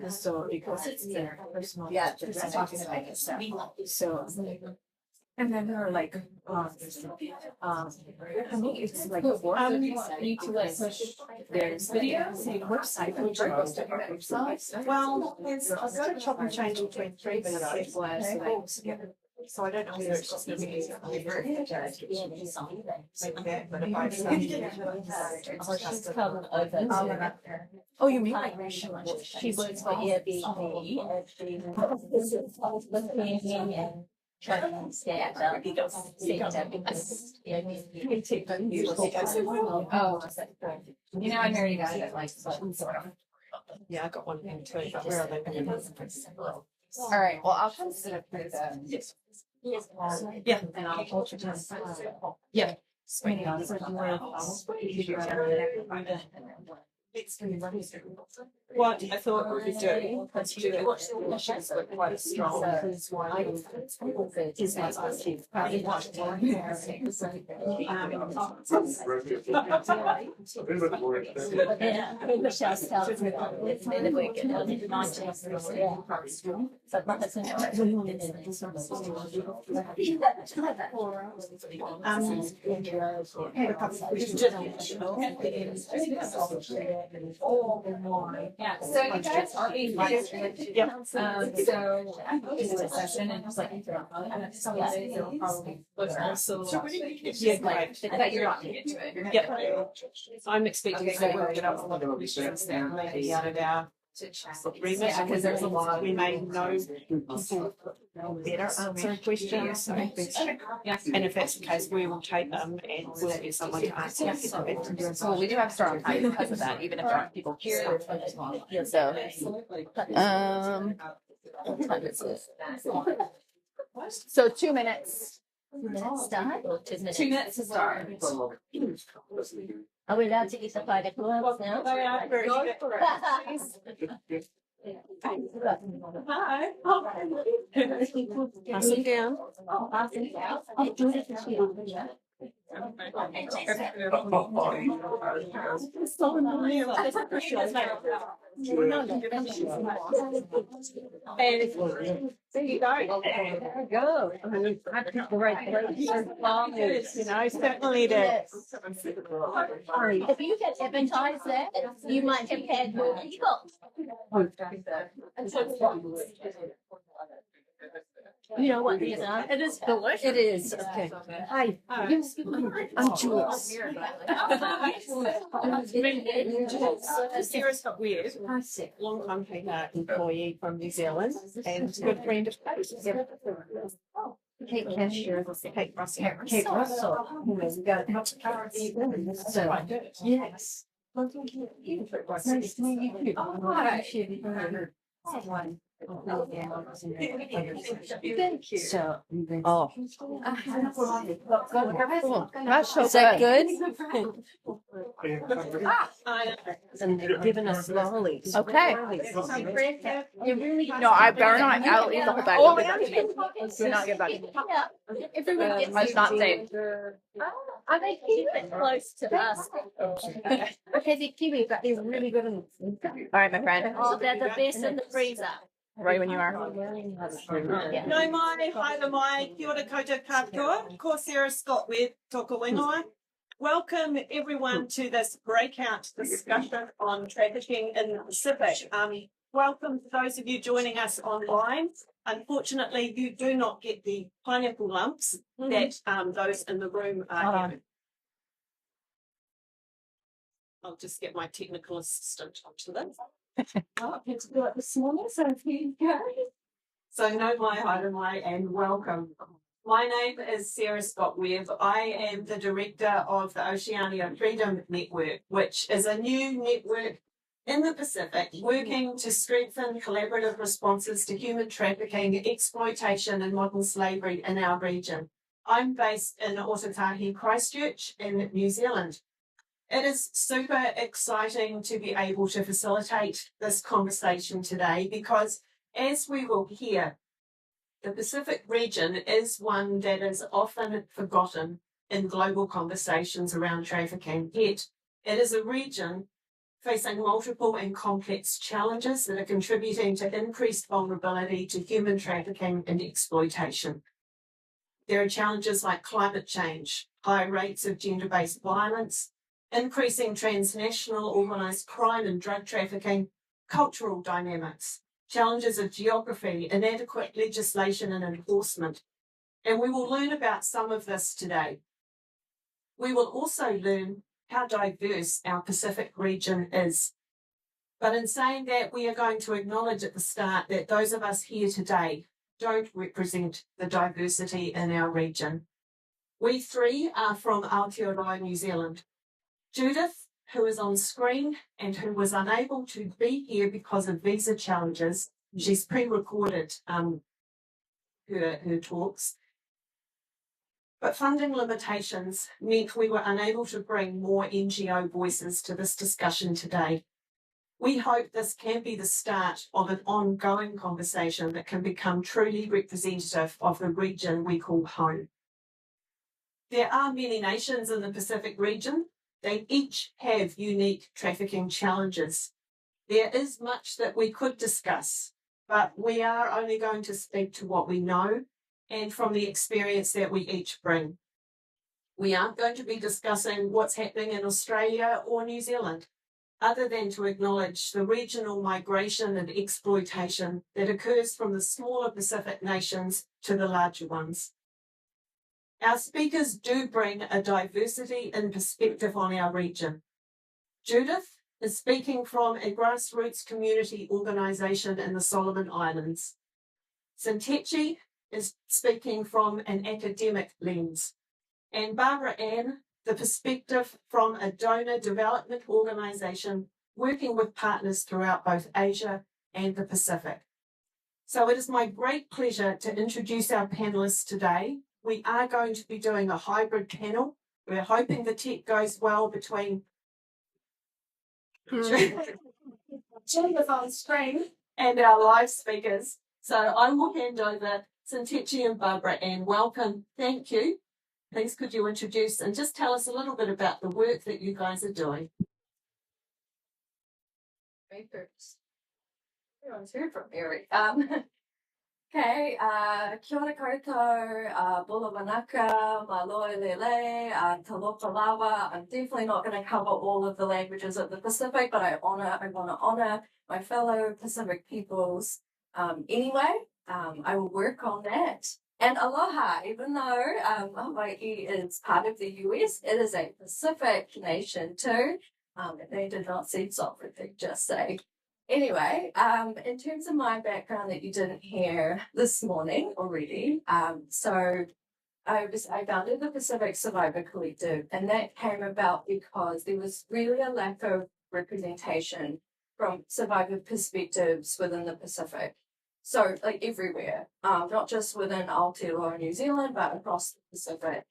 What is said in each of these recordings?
So because it's their personal, just talking about it. So. And then they're like, for me, it's like, need to like push their videos, the website, well, I've got to chop and change between 3 minutes, so I don't know whether it's just going to be easier. Oh, you mean like she works for Airbnb? Trying to stay at you know, I already got it, like, sort of. Yeah, I got one thing too, but where are they? All right, well, I'll come sit up with yes. Yeah, and I'll hold your time. Yeah. Swinging on what I thought we would do, let's do it. She's quite strong. Yeah, so you guys are being live streamed. Yep. So it's a session and just like some of these will probably also like that you're not getting into it. Yeah. I'm expecting to work it up a lot of questions there, maybe yada because there's a lot we may know people better answer questions. So and if that's the case, we will take them and we'll get someone to answer. So we do have to start on time because of that, even if there aren't people here. So what time is it? So 2 minutes. 2 minutes start or 2 minutes? 2 minutes to start. Are we allowed to use the fire gloves now? Hi. Pass them down. Oh, Judith is here. There you go. There you go. I picked the right place. You know, certainly did. If you get advertised that, you might have had more people. You know what these are? It is delicious. It is. Okay. Hi. I'm Judith. Sarah's got weird. Long time employee from New Zealand and good friend of Kate Cashier, Kate Russell. We got a couple of cards. So, yes. Nice to meet you. Someone. Thank you. So, Gosh, is that good? And they've given us lollies. Okay. No, I better not. I'll eat the whole bag. Do not get back. That's not safe. Are they keeping close to us? Okay, they're kiwi, but they're really good. All right, my friend. Oh, they're the best in the freezer. Right when you are. No mai, haere mai, kia ora koutou katoa, ko Sarah Scott Webb, toko wingoi. Welcome everyone to this breakout discussion on trafficking in the Pacific. Welcome to those of you joining us online. Unfortunately, you do not get the pineapple lumps that those in the room are having. I'll just get my technical assistant onto this. I had to do it this morning, so here you go. So no mai, haere mai, and welcome. My name is Sarah Scott Webb. I am the director of the Oceania Freedom Network, which is a new network in the Pacific working to strengthen collaborative responses to human trafficking, exploitation and modern slavery in our region. I'm based in Otatahi, Christchurch in New Zealand. It is super exciting to be able to facilitate this conversation today because, as we will hear, the Pacific region is one that is often forgotten in global conversations around trafficking. Yet, it is a region facing multiple and complex challenges that are contributing to increased vulnerability to human trafficking and exploitation. There are challenges like climate change, high rates of gender-based violence, increasing transnational organised crime and drug trafficking, cultural dynamics, challenges of geography, inadequate legislation and enforcement. And we will learn about some of this today. We will also learn how diverse our Pacific region is. But in saying that, we are going to acknowledge at the start that those of us here today don't represent the diversity in our region. We three are from Aotearoa, New Zealand. Judith, who is on screen and who was unable to be here because of visa challenges, she's pre-recorded her talks. But funding limitations meant we were unable to bring more NGO voices to this discussion today. We hope this can be the start of an ongoing conversation that can become truly representative of the region we call home. There are many nations in the Pacific region. They each have unique trafficking challenges. There is much that we could discuss, but we are only going to speak to what we know and from the experience that we each bring. We aren't going to be discussing what's happening in Australia or New Zealand, other than to acknowledge the regional migration and exploitation that occurs from the smaller Pacific nations to the larger ones. Our speakers do bring a diversity in perspective on our region. Judith is speaking from a grassroots community organisation in the Solomon Islands. Synteche is speaking from an academic lens. And Barbara Ann, the perspective from a donor development organisation working with partners throughout both Asia and the Pacific. So it is my great pleasure to introduce our panellists today. We are going to be doing a hybrid panel. We're hoping the tech goes well between Judith on screen and our live speakers. So I will hand over Synteche and Barbara Ann. Welcome. Thank you. Please could you introduce and just tell us a little bit about the work that you guys are doing. Everyone's heard from Mary. Okay, kia ora koutou, bula manaka, maloe lele, taloka lawa. I'm definitely not going to cover all of the languages of the Pacific, but I want to honor my fellow Pacific peoples anyway. I will work on that. And aloha, even though Hawaii is part of the US, it is a Pacific nation too. They did not seem sovereignty, just say. Anyway, in terms of my background that you didn't hear this morning already, so I founded the Pacific Survivor Collective, and that came about because there was really a lack of representation from survivor perspectives within the Pacific. So, like everywhere, not just within Aotearoa, New Zealand, but across the Pacific.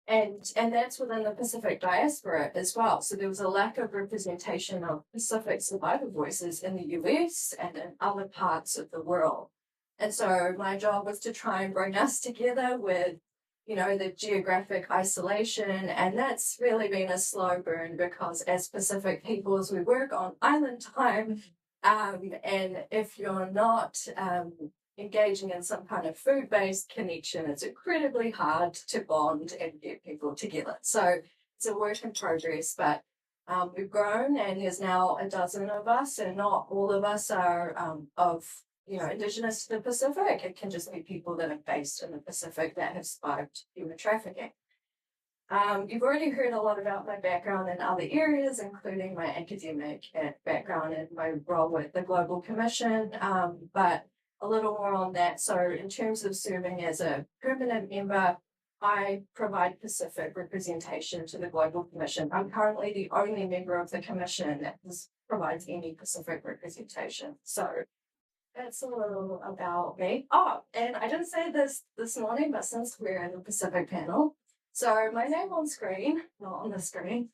And that's within the Pacific diaspora as well. So there was a lack of representation of Pacific survivor voices in the US and in other parts of the world. And so my job was to try and bring us together with, you know, the geographic isolation. And that's really been a slow burn because as Pacific peoples, we work on island time. And if you're not engaging in some kind of food-based connection, it's incredibly hard to bond and get people together. So it's a work in progress, but we've grown and there's now a dozen of us, and not all of us are Indigenous to the Pacific. It can just be people that are based in the Pacific that have survived human trafficking. You've already heard a lot about my background in other areas, including my academic background and my role with the Global Commission, but a little more on that. So in terms of serving as a permanent member, I provide Pacific representation to the Global Commission. I'm currently the only member of the Commission that provides any Pacific representation. So that's a little about me. Oh, and I didn't say this morning, but since we're in the Pacific panel, so my name on screen, not on the screen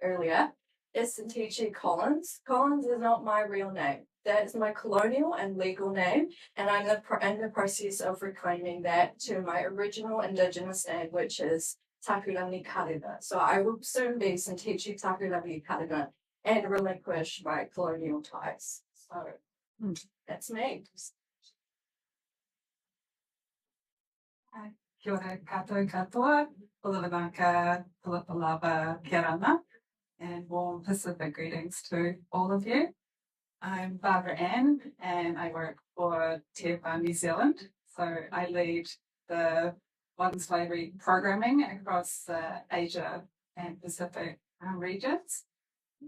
earlier, is Synteche Collins. Collins is not my real name. That is my colonial and legal name, and I'm in the process of reclaiming that to my original Indigenous name, which is Takurangi Karera. So I will soon be Synteche Takurangi Karera and relinquish my colonial ties. So that's me. Kia ora koutou katoa, Pulavanaka, Pulapalava, Kirana, and warm Pacific greetings to all of you. I'm Barbara Ann and I work for Tearfund New Zealand. So I lead the modern slavery programming across Asia and Pacific regions.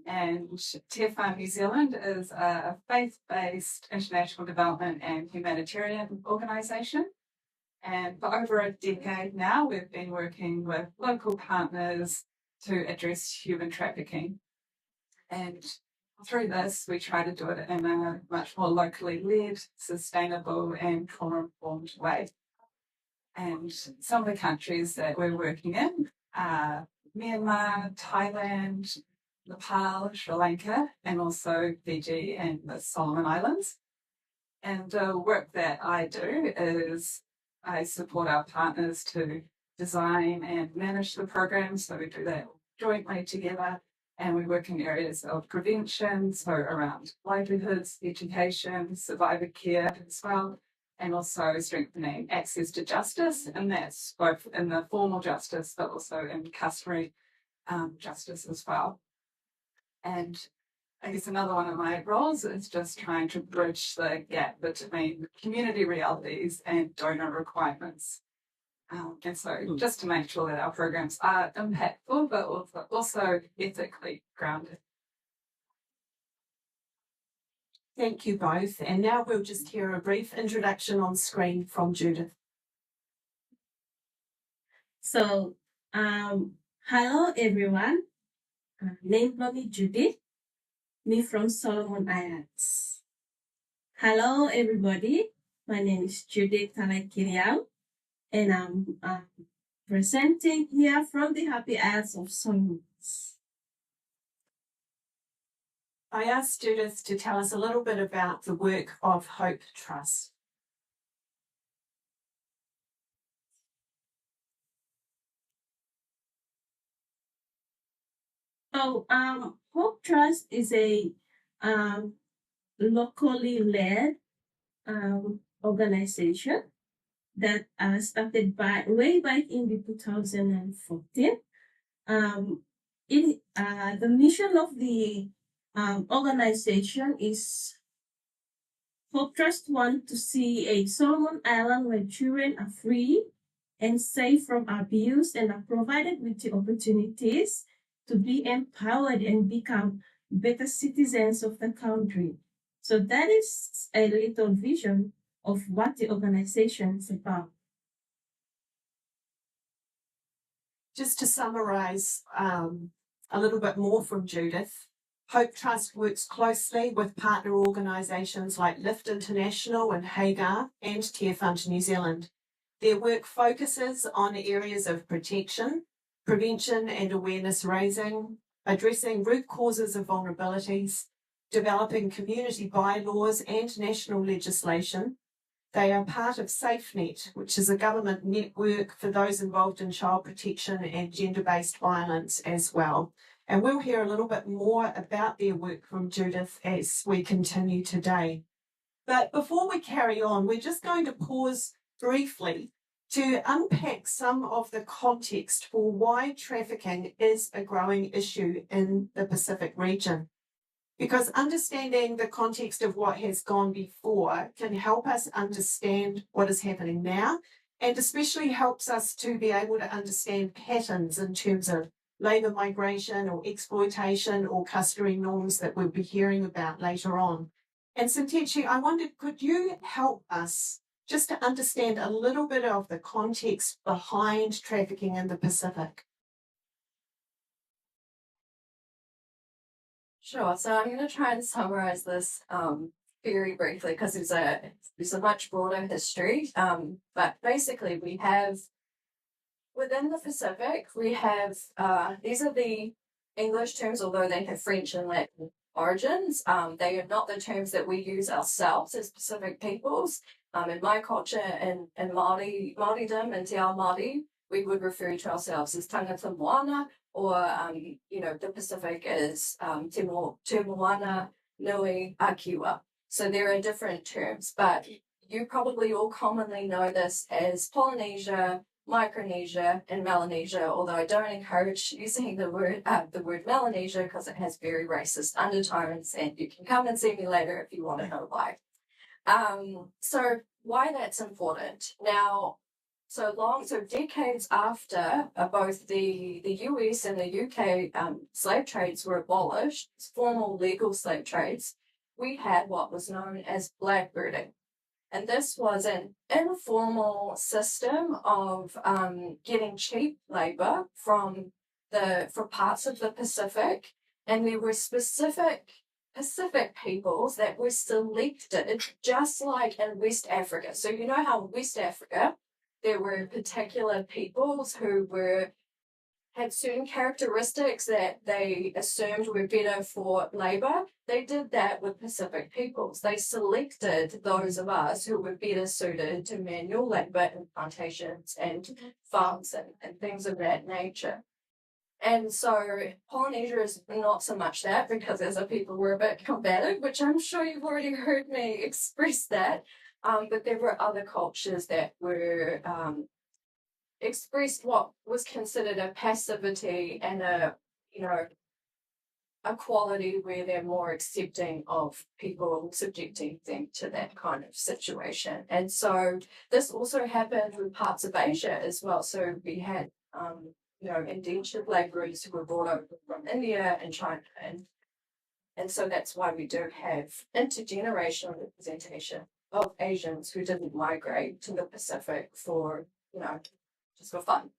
And Tearfund New Zealand is a faith-based international development and humanitarian organisation. And for over a decade now, we've been working with local partners to address human trafficking. And through this, we try to do it in a much more locally led, sustainable and trauma-informed way. And some of the countries that we're working in are Myanmar, Thailand, Nepal, Sri Lanka, and also Fiji and the Solomon Islands. And the work that I do is I support our partners to design and manage the program. So we do that jointly together. And we work in areas of prevention, so around livelihoods, education, survivor care as well, and also strengthening access to justice. And that's both in the formal justice, but also in customary justice as well. And I guess another one of my roles is just trying to bridge the gap between community realities and donor requirements. And so just to make sure that our programs are impactful, but also ethically grounded. Thank you both. And now we'll just hear a brief introduction on screen from Judith. So, hello everyone. Name me Judith. Me from Solomon Islands. Hello everybody. My name is Judith Talai Kiriau, and I'm presenting here from the Happy Isles of Solomon. I asked Judith to tell us a little bit about the work of Hope Trust. So, Hope Trust is a locally led organization that started way back in the 2014. The mission of the organization is Hope Trust want to see a Solomon Island where children are free and safe from abuse and are provided with the opportunities to be empowered and become better citizens of the country. So that is a little vision of what the organization is about. Just to summarise a little bit more from Judith, Hope Trust works closely with partner organisations like Lift International and Hagar and Tearfund New Zealand. Their work focuses on areas of protection, prevention and awareness raising, addressing root causes of vulnerabilities, developing community bylaws and national legislation. They are part of SafeNet, which is a government network for those involved in child protection and gender-based violence as well. And we'll hear a little bit more about their work from Judith as we continue today. But before we carry on, we're just going to pause briefly to unpack some of the context for why trafficking is a growing issue in the Pacific region. Because understanding the context of what has gone before can help us understand what is happening now, and especially helps us to be able to understand patterns in terms of labour migration or exploitation or customary norms that we'll be hearing about later on. And Synteche, I wondered, could you help us just to understand a little bit of the context behind trafficking in the Pacific? Sure. So I'm going to try and summarize this very briefly because it's a much broader history. But basically, we have within the Pacific, we have these are the English terms, although they have French and Latin origins. They are not the terms that we use ourselves as Pacific peoples. In my culture and Māoridom and Te Ao Māori, we would refer to ourselves as tangata moana, or, the Pacific is te moana nui akiwa. So there are different terms, but you probably all commonly know this as Polynesia, Micronesia, and Melanesia, although I don't encourage using the word Melanesia because it has very racist undertones, and you can come and see me later if you want to know why. So why that's important. Now, so decades after both the US and the UK slave trades were abolished, formal legal slave trades, we had what was known as blackbirding. And this was an informal system of getting cheap labor from parts of the Pacific, and there were specific Pacific peoples that were selected, just like in West Africa. So you know how in West Africa there were particular peoples who had certain characteristics that they assumed were better for labor. They did that with Pacific peoples. They selected those of us who were better suited to manual labor in plantations and farms and things of that nature. And so Polynesia is not so much that, because as a people we're a bit combative, which I'm sure you've already heard me express that. But there were other cultures that were expressed what was considered a passivity and a quality where they're more accepting of people subjecting them to that kind of situation. And so this also happened with parts of Asia as well. So we had indentured laborers who were brought over from India and China, and so that's why we do have intergenerational representation of Asians who didn't migrate to the Pacific for just for fun.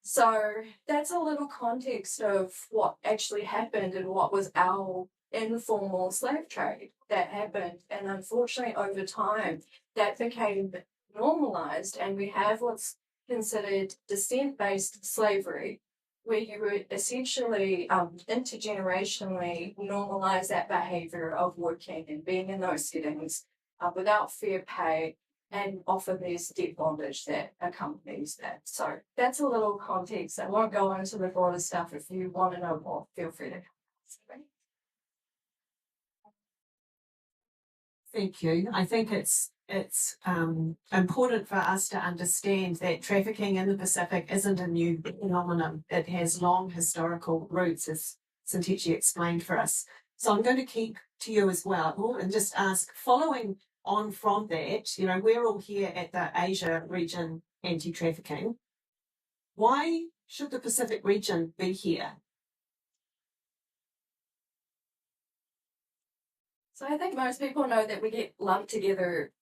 So that's a little context of what actually happened and what was our informal slave trade that happened. And unfortunately, over time, that became normalized, and we have what's considered descent-based slavery, where you would essentially intergenerationally normalize that behavior of working and being in those settings without fair pay, and often there's debt bondage that accompanies that. So that's a little context. I won't go into the broader stuff. If you want to know more, feel free to come. Thank you. I think it's important for us to understand that trafficking in the Pacific isn't a new phenomenon. It has long historical roots, as Synteche explained for us. So I'm going to keep to you as well and just ask, following on from that, we're all here at the Asia region anti-trafficking. Why should the Pacific region be here? So I think most people know that we get lumped together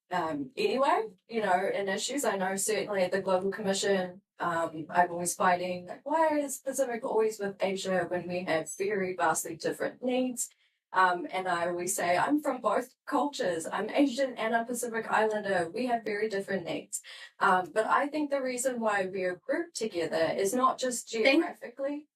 anyway, in issues. I know certainly at the Global Commission, I'm always fighting, like, why is Pacific always with Asia when we have very vastly different needs? And I always say, I'm from both cultures. I'm Asian and a Pacific Islander. We have very different needs. But I think the reason why we're grouped together is not just geographically,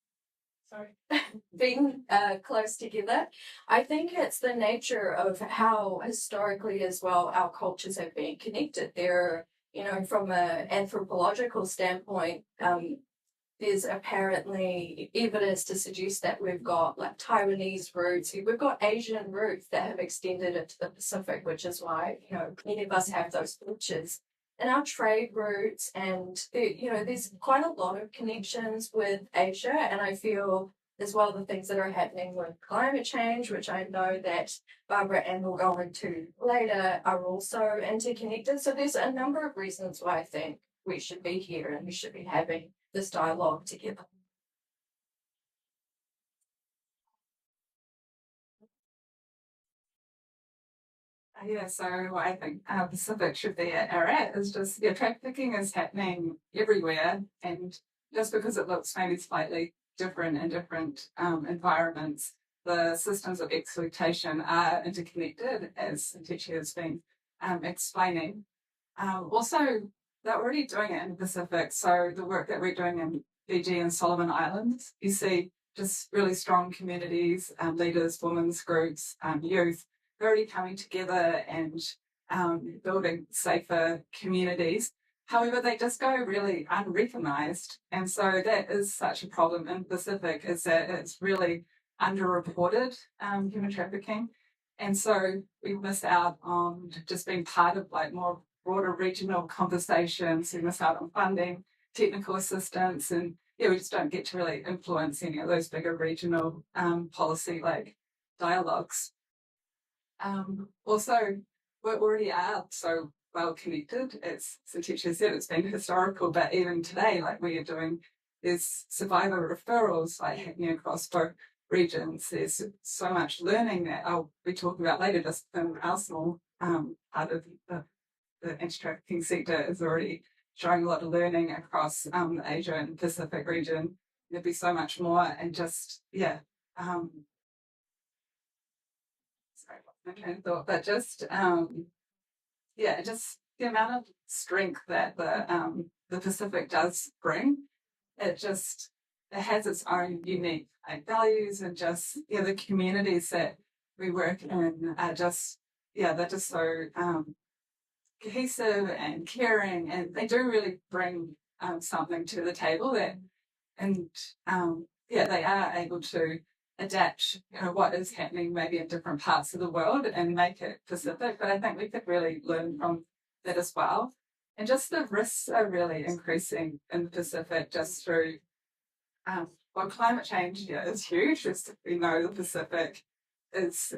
being close together. I think it's the nature of how historically as well our cultures have been connected. There, from an anthropological standpoint, there's apparently evidence to suggest that we've got like Taiwanese roots, we've got Asian roots that have extended into the Pacific, which is why, many of us have those features. And our trade routes, and there's quite a lot of connections with Asia, and I feel as well the things that are happening with climate change, which I know that Barbara Ann will go into later, are also interconnected. So there's a number of reasons why I think we should be here and we should be having this dialogue together. Yeah, so I think Pacific should be at is just, trafficking is happening everywhere, and just because it looks maybe slightly different in different environments, the systems of exploitation are interconnected, as Synteche has been explaining. Also, they're already doing it in the Pacific, so the work that we're doing in Fiji and Solomon Islands, you see just really strong communities, leaders, women's groups, youth, they're already coming together and building safer communities. However, they just go really unrecognised. And so that is such a problem in the Pacific, is that it's really underreported, human trafficking. And so we miss out on just being part of like more broader regional conversations. We miss out on funding, technical assistance, and yeah, we just don't get to really influence any of those bigger regional policy like dialogues. Also, we already are so well connected. As Synteche said, it's been historical, but even today, like we are doing, there's survivor referrals like happening across both regions. There's so much learning that I'll be talking about later. Just in our small part of the anti-trafficking sector is already showing a lot of learning across the Asia and Pacific region. There'd be so much more, and just sorry, my train of thought, but just just the amount of strength that the Pacific does bring. It has its own unique values, and just the communities that we work in are just they're just so cohesive and caring, and they do really bring something to the table that, and they are able to adapt what is happening maybe in different parts of the world and make it Pacific. But I think we could really learn from that as well. And just the risks are really increasing in the Pacific just through climate change is huge. As we know, the Pacific is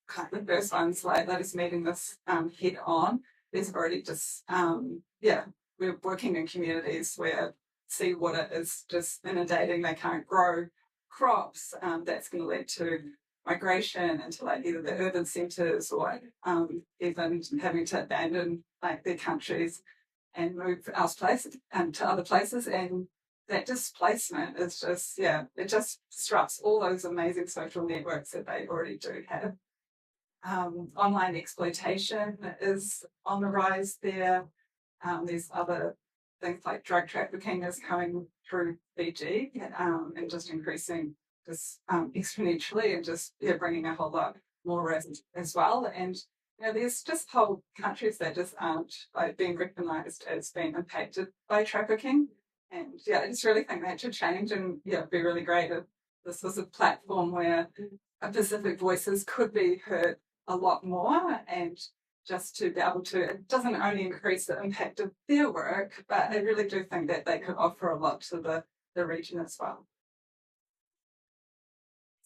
kind of the first ones like that is meeting this head on. There's already just we're working in communities where seawater is just inundating. They can't grow crops. That's going to lead to migration into like either the urban centres or even having to abandon like their countries and move to other places. And that displacement is just it just disrupts all those amazing social networks that they already do have. Online exploitation is on the rise there. There's other things like drug trafficking is coming through Fiji and just increasing just exponentially, and just bringing a whole lot more risk as well. And there's just whole countries that just aren't like being recognised as being impacted by trafficking. And I just really think that should change, and it'd be really great if this was a platform where Pacific voices could be heard a lot more, and just to be able to, it doesn't only increase the impact of their work, but I really do think that they could offer a lot to the region as well.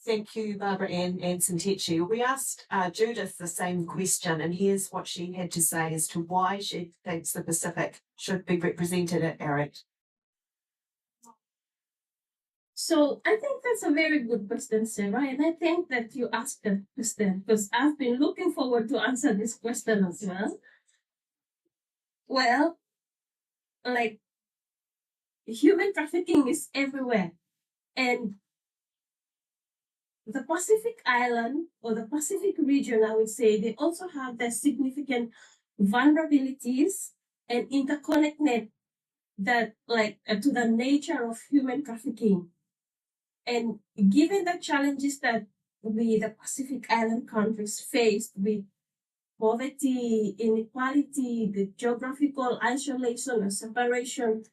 Thank you, Barbara and Synteche. We asked Judith the same question, and here's what she had to say as to why she thinks the Pacific should be represented at ARIT. So I think that's a very good question, Sarah, and I think that you asked that question because I've been looking forward to answer this question as well. Well, like human trafficking is everywhere, and the Pacific Island or the Pacific region, I would say, they also have their significant vulnerabilities and interconnected that to the nature of human trafficking. And given the challenges that the Pacific Island countries faced with poverty, inequality, the geographical isolation and separation,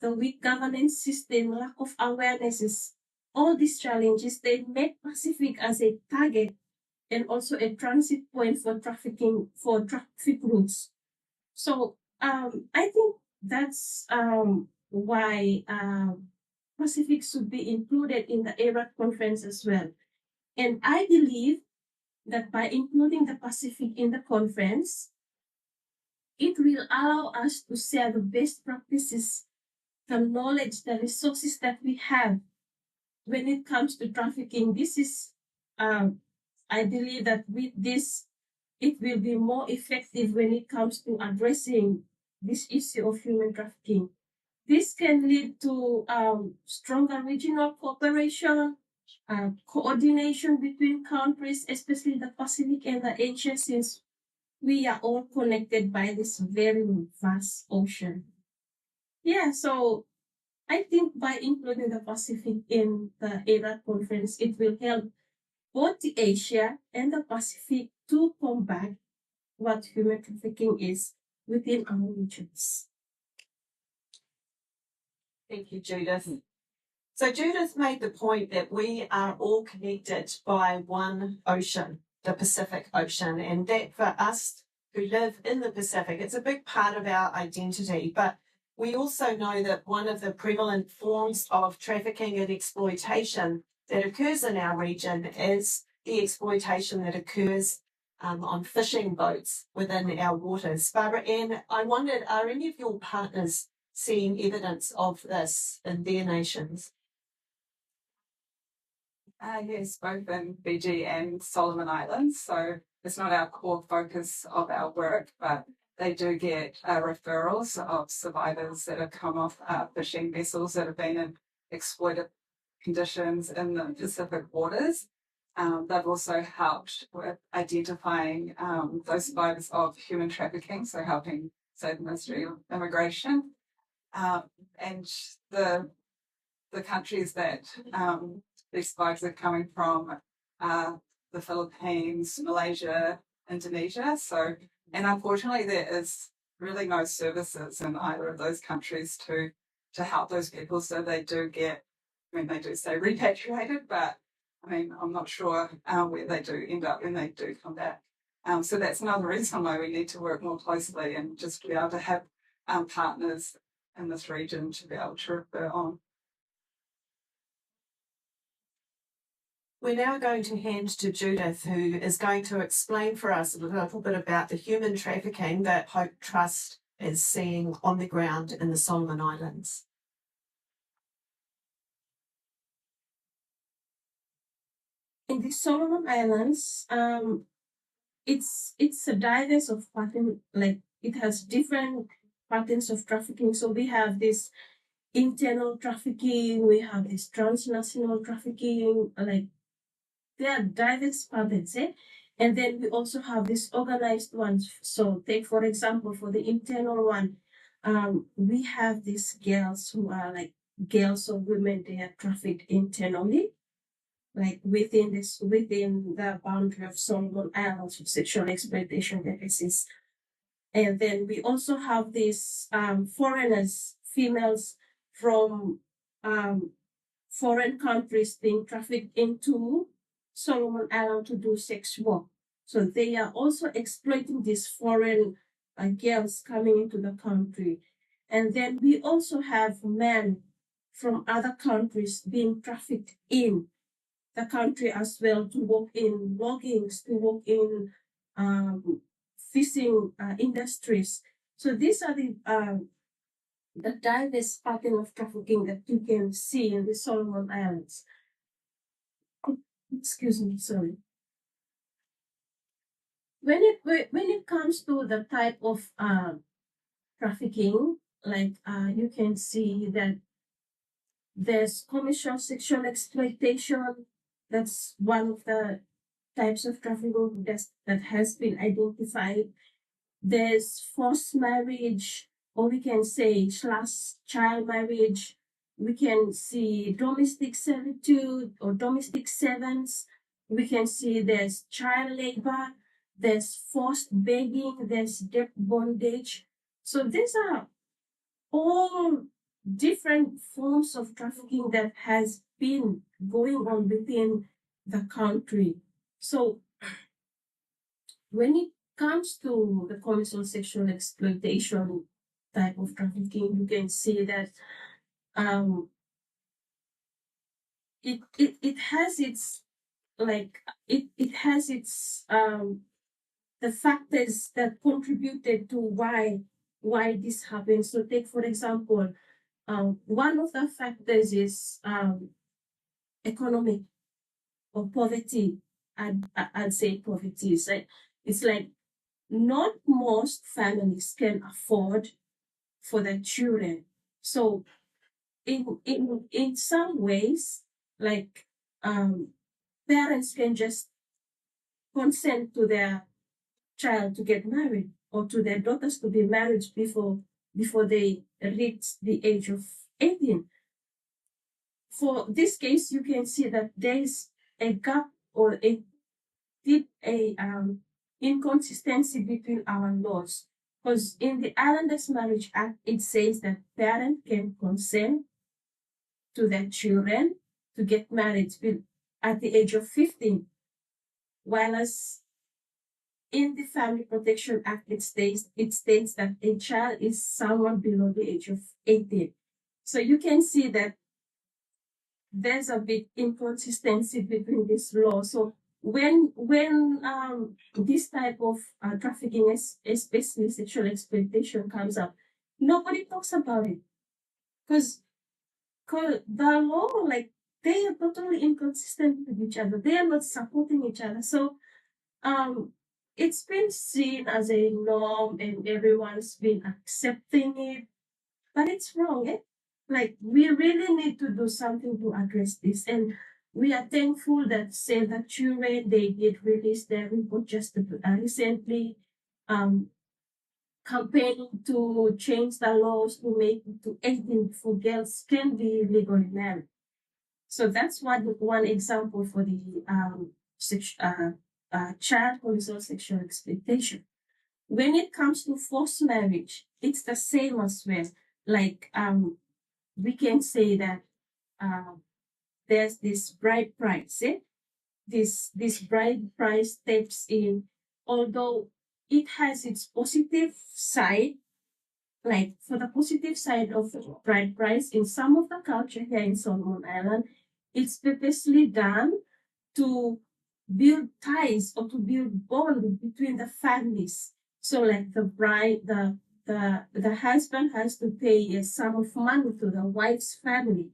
the weak governance system, lack of awarenesses, all these challenges, they make Pacific as a target and also a transit point for trafficking, for traffic routes. So I think that's why Pacific should be included in the ARAT conference as well. And I believe that by including the Pacific in the conference, it will allow us to share the best practices, the knowledge, the resources that we have when it comes to trafficking. This is, I believe that with this, it will be more effective when it comes to addressing this issue of human trafficking. This can lead to stronger regional cooperation, coordination between countries, especially the Pacific and the Asia, since we are all connected by this very vast ocean. So I think by including the Pacific in the ARAT conference, it will help both the Asia and the Pacific to combat what human trafficking is within our regions. Thank you, Judith. So Judith made the point that we are all connected by one ocean, the Pacific Ocean, and that for us who live in the Pacific, it's a big part of our identity. But we also know that one of the prevalent forms of trafficking and exploitation that occurs in our region is the exploitation that occurs on fishing boats within our waters. Barbara Ann, I wondered, are any of your partners seeing evidence of this in their nations? Yes, both in Fiji and Solomon Islands. So it's not our core focus of our work, but they do get referrals of survivors that have come off fishing vessels that have been in exploited conditions in the Pacific waters. They've also helped with identifying those survivors of human trafficking, so helping save the Ministry of Immigration. And the countries that these survivors are coming from, the Philippines, Malaysia, Indonesia. So, and unfortunately, there is really no services in either of those countries to help those people. So they do get, I mean, they do say repatriated, but I mean, I'm not sure where they do end up when they do come back. So that's another reason why we need to work more closely and just be able to have partners in this region to be able to refer on. We're now going to hand to Judith, who is going to explain for us a little bit about the human trafficking that Hope Trust is seeing on the ground in the Solomon Islands. In the Solomon Islands, it's a diverse of pattern, like it has different patterns of trafficking. So we have this internal trafficking, we have this transnational trafficking, like there are diverse patterns, and then we also have these organized ones. So take, for example, for the internal one, we have these girls who are like girls or women, they are trafficked internally, like within the boundary of Solomon Islands for sexual exploitation purposes. And then we also have these foreigners, females from foreign countries being trafficked into Solomon Island to do sex work. So they are also exploiting these foreign girls coming into the country. And then we also have men from other countries being trafficked in the country as well to work in loggings, to work in fishing industries. So these are the diverse pattern of trafficking that you can see in the Solomon Islands. Excuse me, sorry. When it comes to the type of trafficking, like you can see that there's commercial sexual exploitation. That's one of the types of trafficking that has been identified. There's forced marriage, or we can say child marriage. We can see domestic servitude or domestic servants. We can see there's child labor, there's forced begging, there's debt bondage. So these are all different forms of trafficking that has been going on within the country. So when it comes to the commercial sexual exploitation type of trafficking, you can see that it has its the factors that contributed to why this happens. So take, for example, one of the factors is economic or poverty. I'd say poverty. It's like not most families can afford for their children. So in some ways, like parents can just consent to their child to get married or to their daughters to be married before they reach the age of 18. For this case, you can see that there is a gap or a inconsistency between our laws. Because in the Islanders Marriage Act, it says that parents can consent to their children to get married at the age of 15, whereas in the Family Protection Act, it states that a child is someone below the age of 18. So you can see that there's a big inconsistency between this law. So when this type of trafficking, especially sexual exploitation, comes up, nobody talks about it because the law, like, they are totally inconsistent with each other. They are not supporting each other. So it's been seen as a norm and everyone's been accepting it, but it's wrong. Like, we really need to do something to address this. And we are thankful that Save the Children, they did release their report just recently, campaigning to change the laws to make it to 18 for girls can be legally married. So that's one example for the child who is on sexual exploitation. When it comes to forced marriage, it's the same as well. Like, we can say that there's this bride price. This bride price steps in, although it has its positive side. Like, for the positive side of bride price, in some of the culture here in Solomon Island, it's purposely done to build ties or to build bond between the families. So, like, the bride, the husband has to pay a sum of money to the wife's family.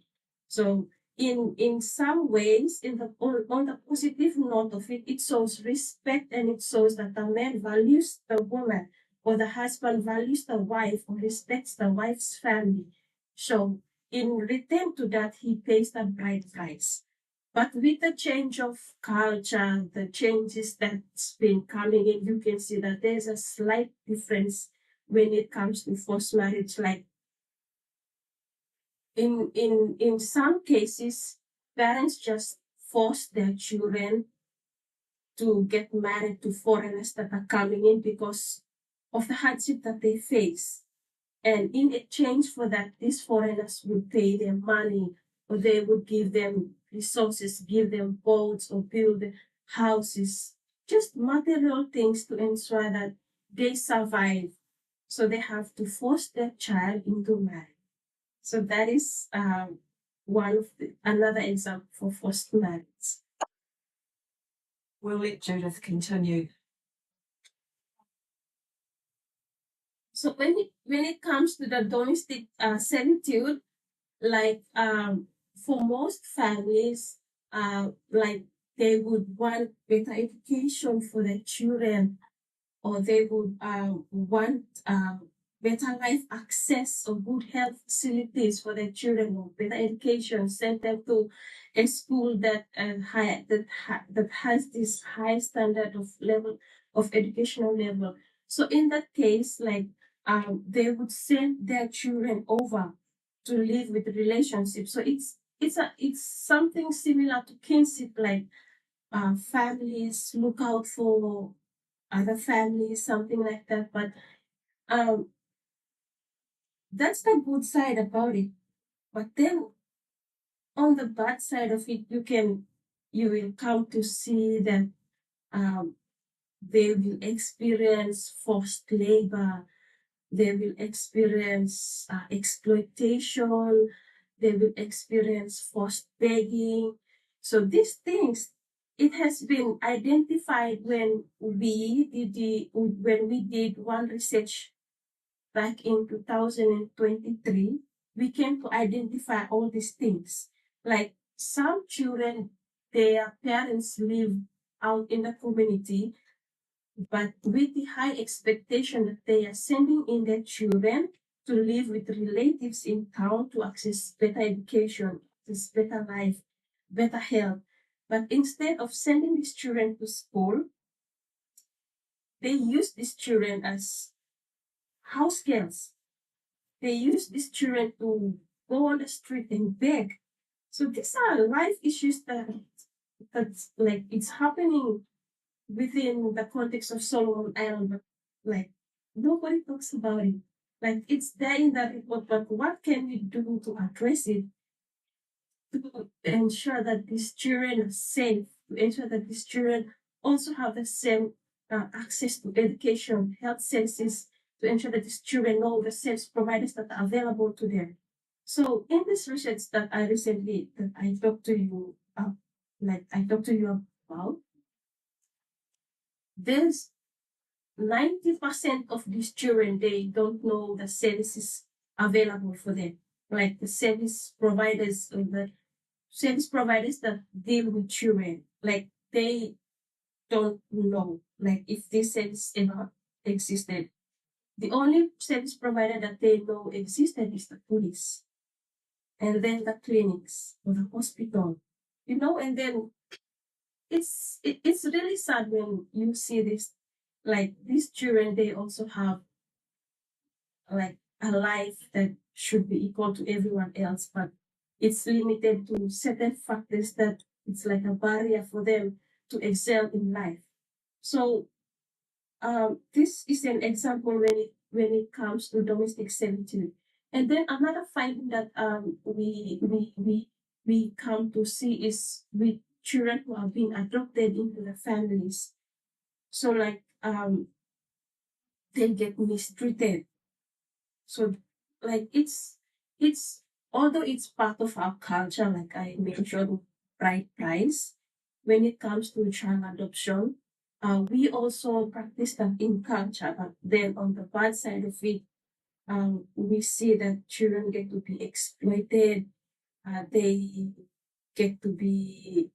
So in some ways, on the positive note of it, it shows respect, and it shows that the man values the woman, or the husband values the wife or respects the wife's family. So in return to that, he pays the bride price. But with the change of culture, the changes that's been coming in, you can see that there's a slight difference when it comes to forced marriage. Like, in some cases, parents just force their children to get married to foreigners that are coming in because of the hardship that they face. And in exchange for that, these foreigners would pay them money, or they would give them resources, give them boats, or build houses, just material things to ensure that they survive. So they have to force their child into marriage. So that is another example for forced marriage. We'll let Judith continue. So when it comes to the domestic servitude, like, for most families, like, they would want better education for their children, or they would want better life access or good health facilities for their children, or better education, send them to a school that has this high standard of level of educational level. So in that case, like, they would send their children over to live with relationships. So it's something similar to kinship, like, families look out for other families, something like that. But that's the good side about it. But then on the bad side of it, you will come to see that they will experience forced labor, they will experience exploitation, they will experience forced begging. So these things, it has been identified when we did one research back in 2023. We came to identify all these things. Like, some children, their parents live out in the community, but with the high expectation that they are sending in their children to live with relatives in town to access better education, access better life, better health. But instead of sending these children to school, they use these children as house girls. They use these children to go on the street and beg. So these are life issues that's like, it's happening within the context of Solomon Island, but, like, nobody talks about it. Like, it's there in the report, but what can we do to address it? to ensure that these children are safe, to ensure that these children also have the same access to education, health services, to ensure that these children know the service providers that are available to them. So in this research that I talked to you, about, there's 90% of these children, they don't know the services available for them, like the service providers that deal with children, like they don't know, like if this service ever existed. The only service provider that they know existed is the police, and then the clinics or the hospital, and then it's really sad when you see this, like these children, they also have like a life that should be equal to everyone else, but it's limited to certain factors that it's like a barrier for them to excel in life. So this is an example when it comes to domestic servitude. And then another finding that we come to see is with children who have been adopted into the families. So like they get mistreated. So like it's although it's part of our culture, like I mentioned, bride price, when it comes to child adoption, we also practice that in culture, but then on the bad side of it, we see that children get to be exploited, they get to be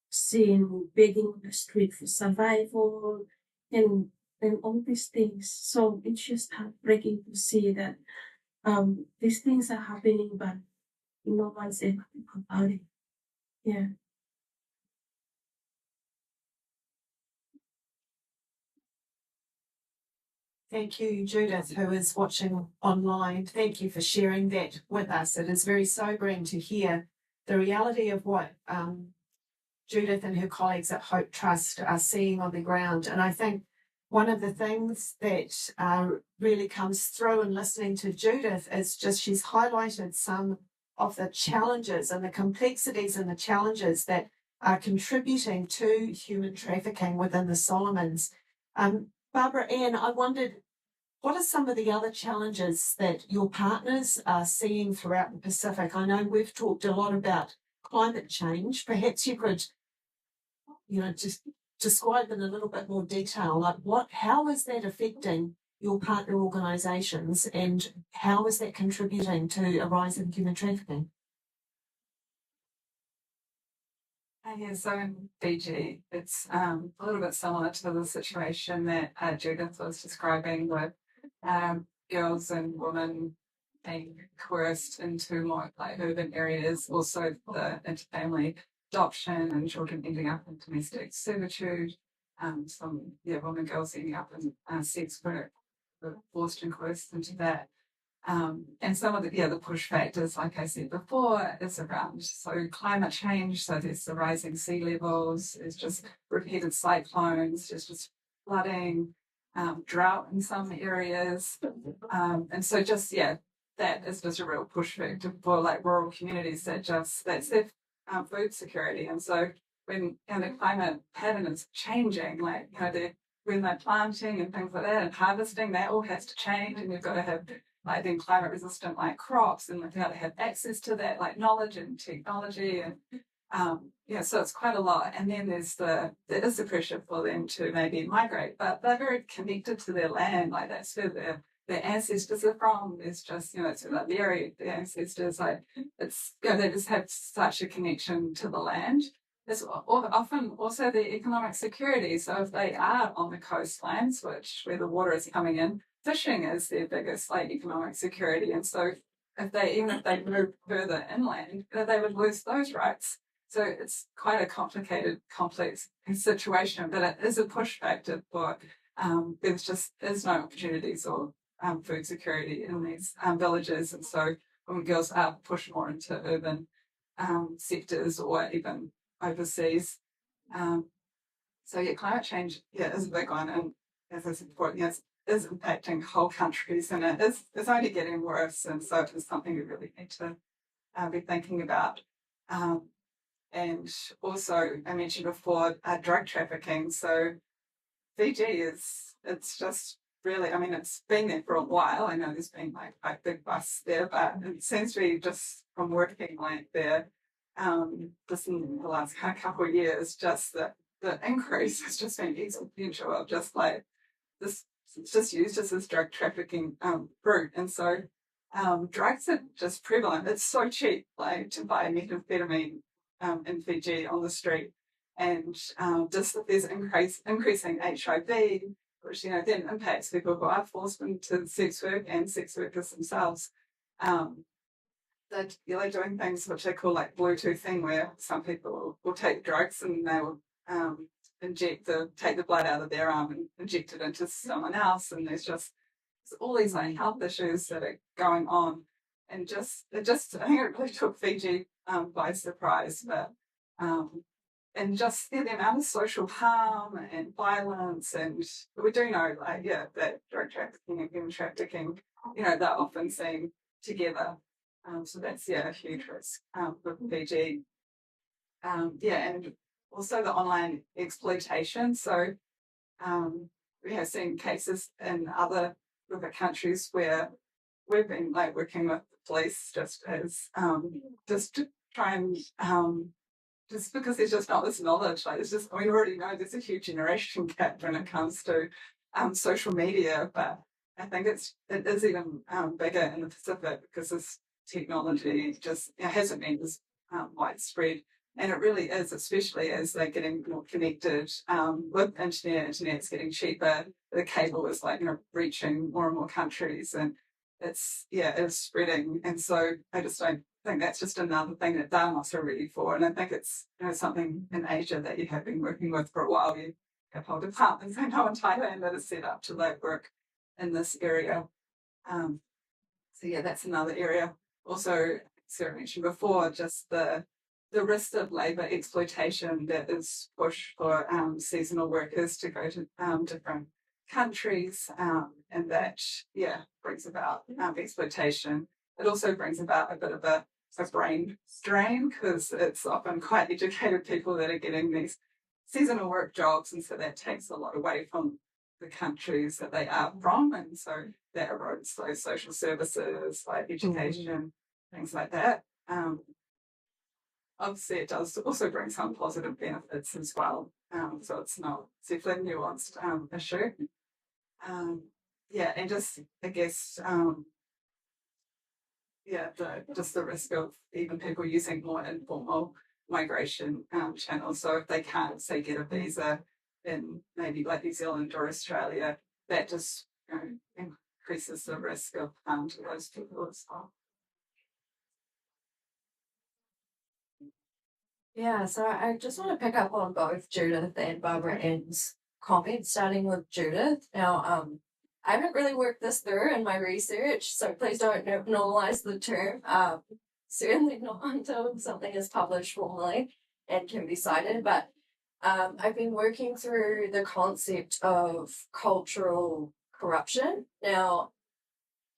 seen begging on the street for survival, and all these things. So it's just heartbreaking to see that these things are happening, but no one's ever thinking about it. Yeah. Thank you, Judith, who is watching online. Thank you for sharing that with us. It is very sobering to hear the reality of what Judith and her colleagues at Hope Trust are seeing on the ground. And I think one of the things that really comes through in listening to Judith is just she's highlighted some of the challenges and the complexities and the challenges that are contributing to human trafficking within the Solomons. Barbara Ann, I wondered, what are some of the other challenges that your partners are seeing throughout the Pacific? I know we've talked a lot about climate change. Perhaps you could, just describe in a little bit more detail, like how is that affecting your partner organisations and how is that contributing to a rise in human trafficking? Yeah, so in Fiji, it's a little bit similar to the situation that Judith was describing with girls and women being coerced into more like urban areas, also the interfamily adoption and children ending up in domestic servitude, some women, girls ending up in sex work, forced and coerced into that. And some of the push factors, like I said before, is around climate change. So there's the rising sea levels, there's just repeated cyclones, there's just flooding, drought in some areas. And so that is just a real push factor for like rural communities that's their food security. And so when the climate pattern is changing, when they're planting and things like that and harvesting, that all has to change, and you've got to have then climate resistant crops, and they've got to have access to that knowledge and technology, and so it's quite a lot. And then there is the pressure for them to maybe migrate, but they're very connected to their land, like that's where their ancestors are from. It's just it's like their ancestors, they just have such a connection to the land. There's often also the economic security. So if they are on the coastlines, where the water is coming in, fishing is their biggest economic security. And so even if they move further inland, they would lose those rights. So it's quite a complicated, complex situation, but it is a push factor for there's no opportunities or food security in these villages. And so when girls are pushed more into urban sectors or even overseas. Climate change is a big one, and as I said before, is impacting whole countries, and it's only getting worse, and so it's something we really need to be thinking about. And also, I mentioned before, drug trafficking. So Fiji it's just really, I mean, it's been there for a while. I know there's been like big busts there, but it seems to be just from working like there, just in the last couple of years, just the increase has just been exponential of just like this, it's just used as this drug trafficking route. And so drugs are just prevalent. It's so cheap, like to buy methamphetamine in Fiji on the street. And just that there's increasing HIV, which, then impacts people who are forced into sex work and sex workers themselves. They're doing things which they call like Bluetoothing, where some people will take drugs and they will take the blood out of their arm and inject it into someone else. And there's all these like health issues that are going on. And I think it really took Fiji by surprise, but and just the amount of social harm and violence, and we do know that drug trafficking and human trafficking, they're often seen together. So that's a huge risk for Fiji. And also the online exploitation. So we have seen cases in other countries where we've been like working with the police just as just to try and just because there's just not this knowledge. Like we already know there's a huge generation gap when it comes to social media, but I think it is even bigger in the Pacific because this technology just hasn't been as widespread. And it really is, especially as they're getting more connected with internet. Internet's getting cheaper. The cable is reaching more and more countries, and it's spreading. And so I just don't think that's just another thing that they're not so ready for. And I think it's something in Asia that you have been working with for a while. You have whole departments I know in Thailand that are set up to work in this area. That's another area. Also, Sarah mentioned before, just the risk of labour exploitation that is pushed for seasonal workers to go to different countries, and that brings about exploitation. It also brings about a bit of a brain drain because it's often quite educated people that are getting these seasonal work jobs, and so that takes a lot away from the countries that they are from, and so that erodes those social services like education, things like that. Obviously, it does also bring some positive benefits as well. So it's definitely a nuanced issue. And just I guess the risk of even people using more informal migration channels. So if they can't, say, get a visa in maybe like New Zealand or Australia, that just increases the risk of harm to those people as well. Yeah, so I just want to pick up on both Judith and Barbara Ann's comments, starting with Judith. Now, I haven't really worked this through in my research, so please don't normalize the term. Certainly not until something is published formally and can be cited, but I've been working through the concept of cultural corruption. Now,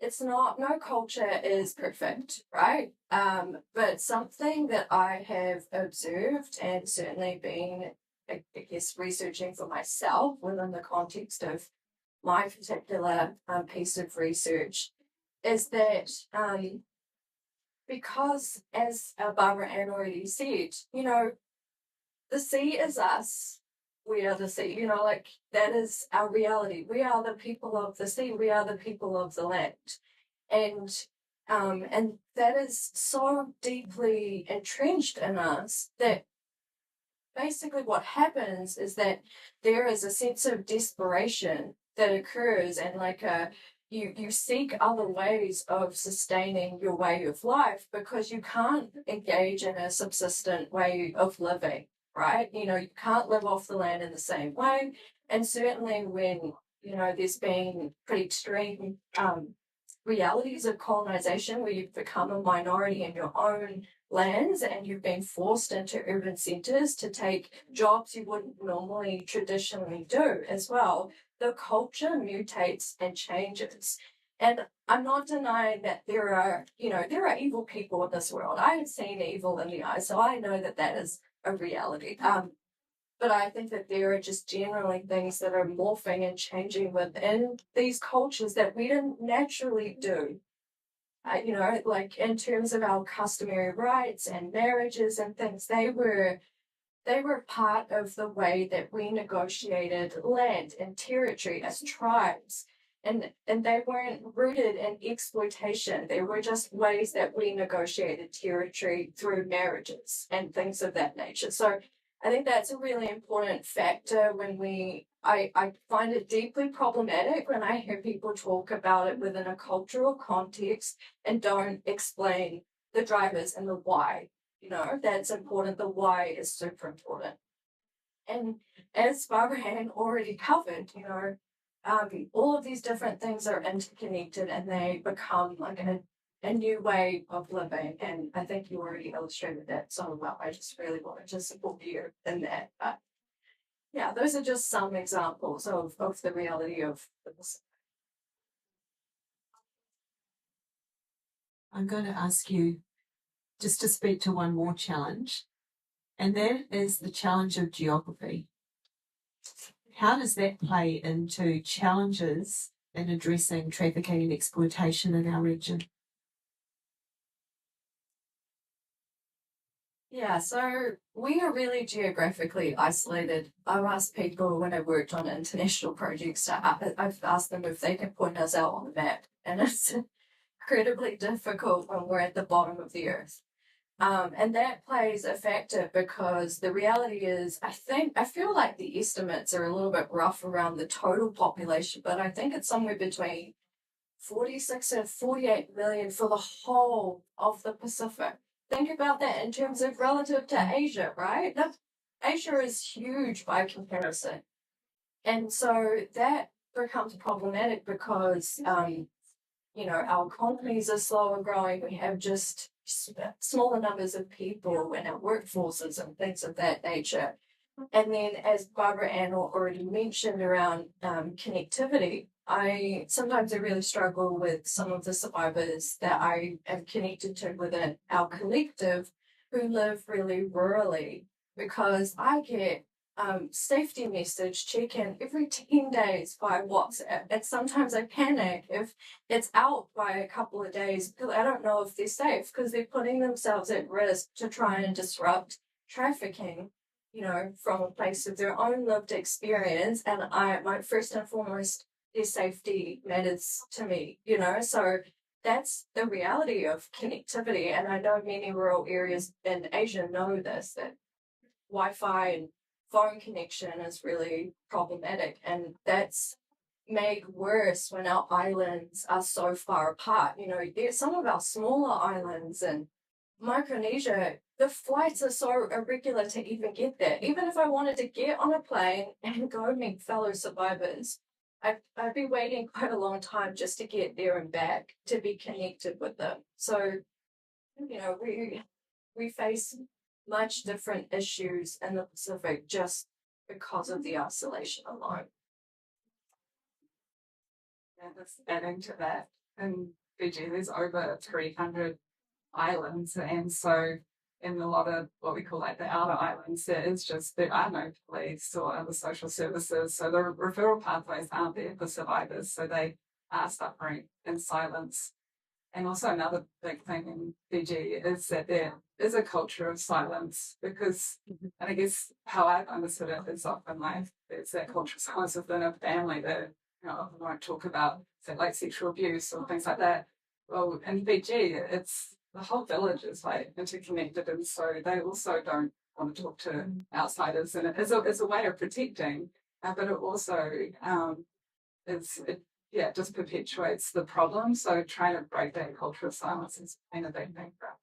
no culture is perfect, right? But something that I have observed and certainly been, I guess, researching for myself within the context of my particular piece of research is that because, as Barbara Ann already said, the sea is us. We are the sea, that is our reality. We are the people of the sea. We are the people of the land. And that is so deeply entrenched in us that basically what happens is that there is a sense of desperation that occurs, and you seek other ways of sustaining your way of life because you can't engage in a subsistent way of living. Right? You can't live off the land in the same way. And certainly when, there's been pretty extreme realities of colonization where you've become a minority in your own lands and you've been forced into urban centres to take jobs you wouldn't normally traditionally do as well, the culture mutates and changes. And I'm not denying that there are evil people in this world. I have seen evil in the eye, so I know that that is a reality. But I think that there are just generally things that are morphing and changing within these cultures that we didn't naturally do. Like in terms of our customary rights and marriages and things, they were part of the way that we negotiated land and territory as tribes. And they weren't rooted in exploitation. They were just ways that we negotiated territory through marriages and things of that nature. So I think that's a really important factor when I find it deeply problematic when I hear people talk about it within a cultural context and don't explain the drivers and the why. That's important. The why is super important. And as Barbara Ann already covered, all of these different things are interconnected and they become like a new way of living. And I think you already illustrated that so well. I just really wanted to support you in that. But yeah, those are just some examples of the reality of this. I'm going to ask you just to speak to one more challenge, and that is the challenge of geography. How does that play into challenges in addressing trafficking and exploitation in our region? Yeah, so we are really geographically isolated. I've asked people when I worked on international projects, I've asked them if they can point us out on the map, and it's incredibly difficult when we're at the bottom of the earth. And that plays a factor because the reality is, I feel like the estimates are a little bit rough around the total population, but I think it's somewhere between 46 and 48 million for the whole of the Pacific. Think about that in terms of relative to Asia, right? Asia is huge by comparison. And so that becomes problematic because, our economies are slower growing. We have just smaller numbers of people in our workforces and things of that nature. And then, as Barbara Ann already mentioned around connectivity, I really struggle with some of the survivors that I am connected to within our collective who live really rurally, because I get safety message check-in every 10 days by WhatsApp. And sometimes I panic if it's out by a couple of days because I don't know if they're safe because they're putting themselves at risk to try and disrupt trafficking, from a place of their own lived experience. And my first and foremost, their safety matters to me, so that's the reality of connectivity. And I know many rural areas in Asia know this, that Wi-Fi and phone connection is really problematic. And that's made worse when our islands are so far apart. There's some of our smaller islands and Micronesia, the flights are so irregular to even get there. Even if I wanted to get on a plane and go meet fellow survivors, I'd be waiting quite a long time just to get there and back to be connected with them. So, we face much different issues in the Pacific just because of the isolation alone. Yeah, just adding to that, in Fiji there's over 300 islands, and so in a lot of what we call like the outer islands, there are no police or other social services, so the referral pathways aren't there for survivors, so they are suffering in silence. And also another big thing in Fiji is that there is a culture of silence because, and I guess how I've understood it is often like there's that culture of silence within a family that often won't talk about, say, like sexual abuse or things like that. Well, in Fiji, it's the whole village is like interconnected, and so they also don't want to talk to outsiders, and it's a way of protecting, but it also it just perpetuates the problem. So trying to break that culture of silence is been a big thing for us.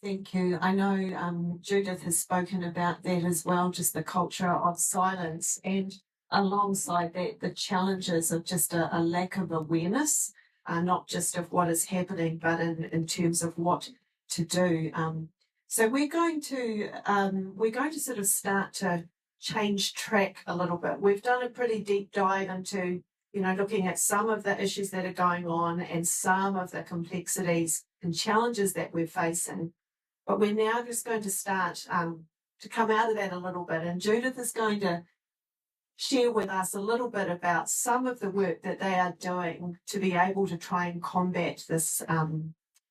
Thank you. I know Judith has spoken about that as well, just the culture of silence, and alongside that, the challenges of just a lack of awareness, not just of what is happening, but in terms of what to do. So we're going to sort of start to change track a little bit. We've done a pretty deep dive into looking at some of the issues that are going on and some of the complexities and challenges that we're facing. But we're now just going to start to come out of that a little bit. And Judith is going to share with us a little bit about some of the work that they are doing to be able to try and combat this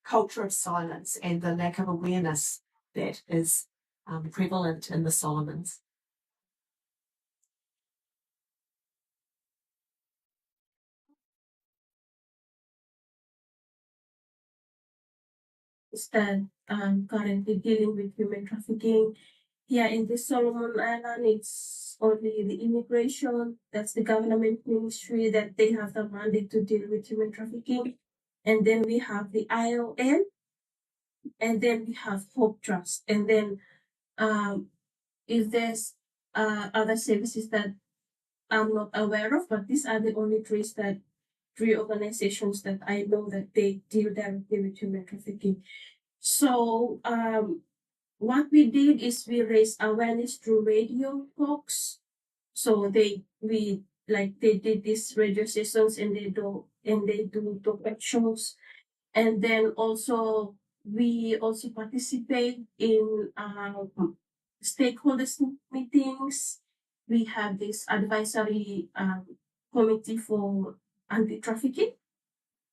culture of silence and the lack of awareness that is prevalent in the Solomons. That currently dealing with human trafficking. Here in the Solomon Island, it's only the immigration, that's the government ministry, that they have the mandate to deal with human trafficking. And then we have the IOM, and then we have Hope Trust. And then if there's other services that I'm not aware of, but these are the only three organizations that I know that they deal directly with human trafficking. So what we did is we raised awareness through radio talks. So they did these radio sessions and they do talk shows. And then also we also participate in stakeholders meetings. We have this advisory committee for anti-trafficking.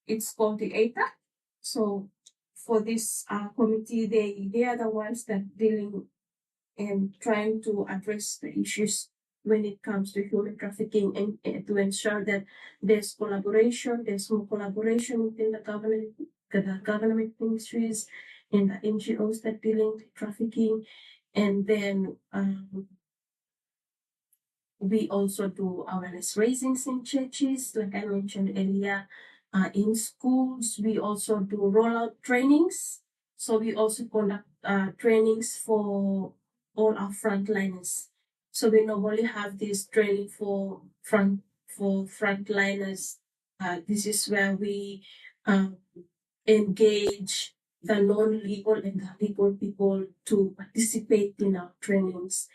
It's called the ATA. So for this committee, they are the ones that dealing and trying to address the issues when it comes to human trafficking, and to ensure that there's more collaboration within the government ministries and the NGOs that dealing with trafficking. And then we also do awareness raising in churches, like I mentioned earlier. In schools, we also do rollout trainings. So we also conduct trainings for all our frontliners. So we normally have this training for frontliners. This is where we engage the non-legal and the legal people to participate in our trainings.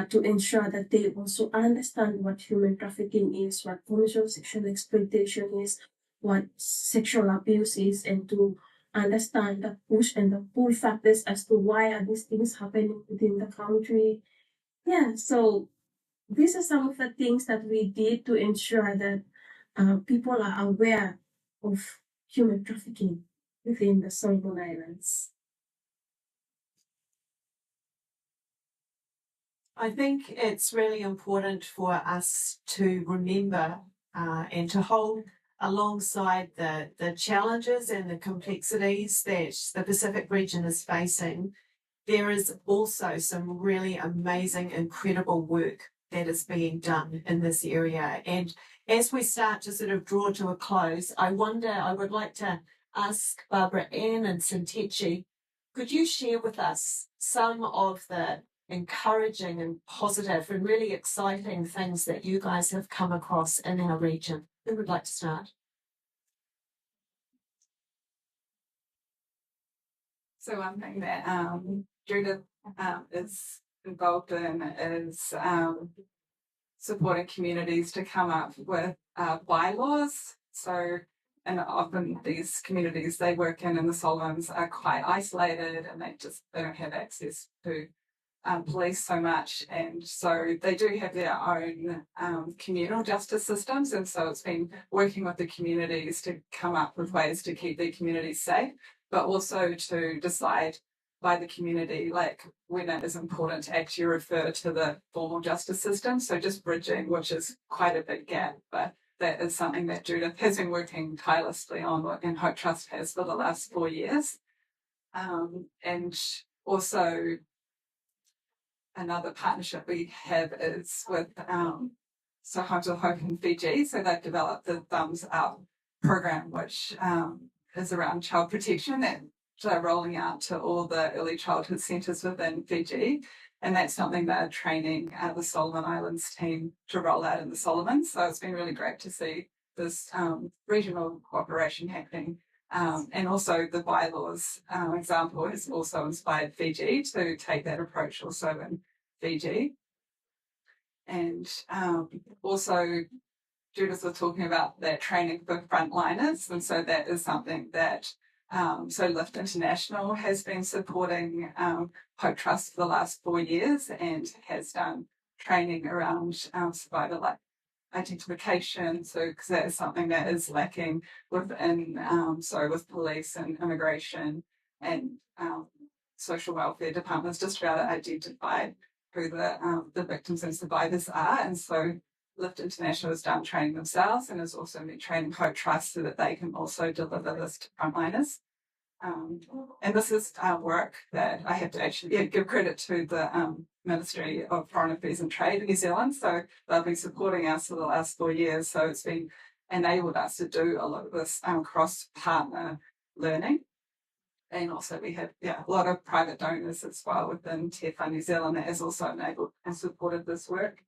To ensure that they also understand what human trafficking is, what commercial sexual exploitation is, what sexual abuse is, and to understand the push and the pull factors as to why are these things happening within the country. Yeah, so these are some of the things that we did to ensure that people are aware of human trafficking within the Solomon Islands. I think it's really important for us to remember and to hold alongside the challenges and the complexities that the Pacific region is facing. There is also some really amazing, incredible work that is being done in this area. And as we start to sort of draw to a close, I would like to ask Barbara Ann and Synteche, could you share with us some of the encouraging and positive and really exciting things that you guys have come across in our region? Who would like to start? So one thing that Judith is involved in is supporting communities to come up with bylaws. So, and often these communities they work in the Solomons are quite isolated and they don't have access to police so much, and so they do have their own communal justice systems, and so it's been working with the communities to come up with ways to keep their communities safe, but also to decide by the community like when it is important to actually refer to the formal justice system. So just bridging, which is quite a big gap, but that is something that Judith has been working tirelessly on, and Hope Trust has for the last 4 years. And also another partnership we have is with so Homes of Hope in Fiji. So they've developed the Thumbs Up program, which is around child protection, and they're rolling out to all the early childhood centres within Fiji. And that's something they're training the Solomon Islands team to roll out in the Solomons. So it's been really great to see this regional cooperation happening. And also the bylaws example has also inspired Fiji to take that approach also in Fiji. And also Judith was talking about that training for frontliners, and so that is something that so Lift International has been supporting Hope Trust for the last 4 years and has done training around survivor like identification, so because that is something that is lacking within with police and immigration and social welfare departments, just to be able to identify who the victims and survivors are. And so Lift International has done training themselves and has also been training Hope Trust so that they can also deliver this to frontliners. And this is work that I have to actually give credit to the Ministry of Foreign Affairs and Trade in New Zealand. So they've been supporting us for the last 4 years. So it's been enabled us to do a lot of this cross-partner learning. And also we have a lot of private donors as well within Tearfund New Zealand that has also enabled and supported this work.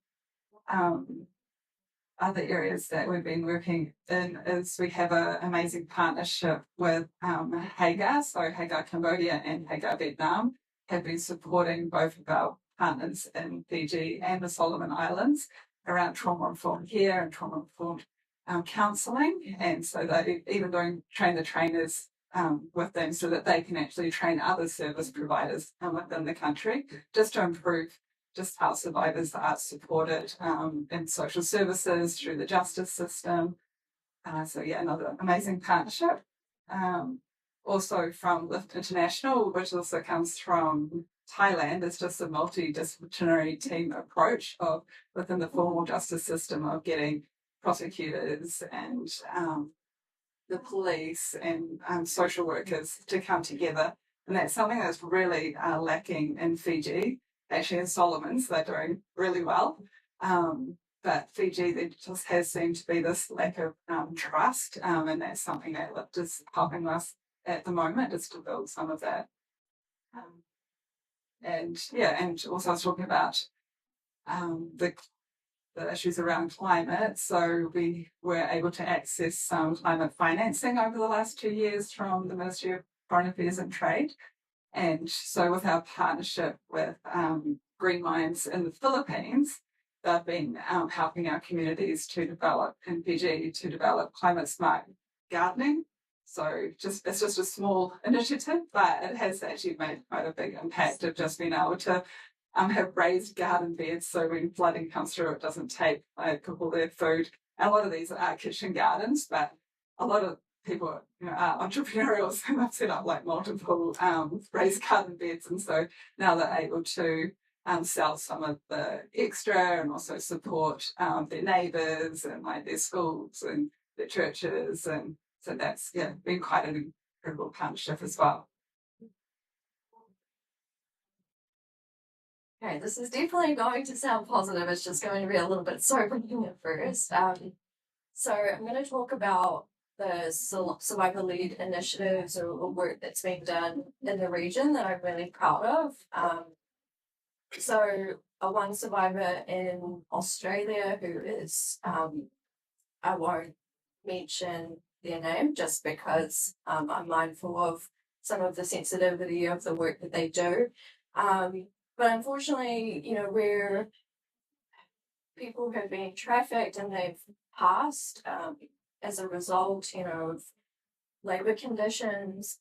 Other areas that we've been working in is we have an amazing partnership with Hagar. So Hagar Cambodia and Hagar Vietnam have been supporting both of our partners in Fiji and the Solomon Islands around trauma-informed care and trauma-informed counselling. And so they even train the trainers with them so that they can actually train other service providers within the country just to improve just how survivors are supported in social services through the justice system. Another amazing partnership. Also from Lift International, which also comes from Thailand, it's just a multidisciplinary team approach of within the formal justice system of getting prosecutors and the police and social workers to come together. And that's something that's really lacking in Fiji. Actually, in Solomons, they're doing really well. But Fiji, there just has seemed to be this lack of trust. And that's something that Lift is helping us at the moment, is to build some of that. And also I was talking about the issues around climate. So we were able to access some climate financing over the last 2 years from the Ministry of Foreign Affairs and Trade. And so with our partnership with Green Minds in the Philippines, they've been helping our communities to develop in Fiji to develop climate smart gardening. So it's just a small initiative, but it has actually made quite a big impact of just being able to have raised garden beds so when flooding comes through it doesn't take cook all their food. And a lot of these are kitchen gardens, but a lot of people are entrepreneurial, so they've set up like multiple raised garden beds, and so now they're able to sell some of the extra and also support their neighbours and like their schools and their churches, and so that's been quite an incredible partnership as well. Okay, this is definitely going to sound positive. It's just going to be a little bit sobering at first. So I'm going to talk about the survivor-led initiatives or work that's being done in the region that I'm really proud of. So one survivor in Australia who is, I won't mention their name just because I'm mindful of some of the sensitivity of the work that they do. But unfortunately, where people have been trafficked and they've passed as a result, of labour conditions,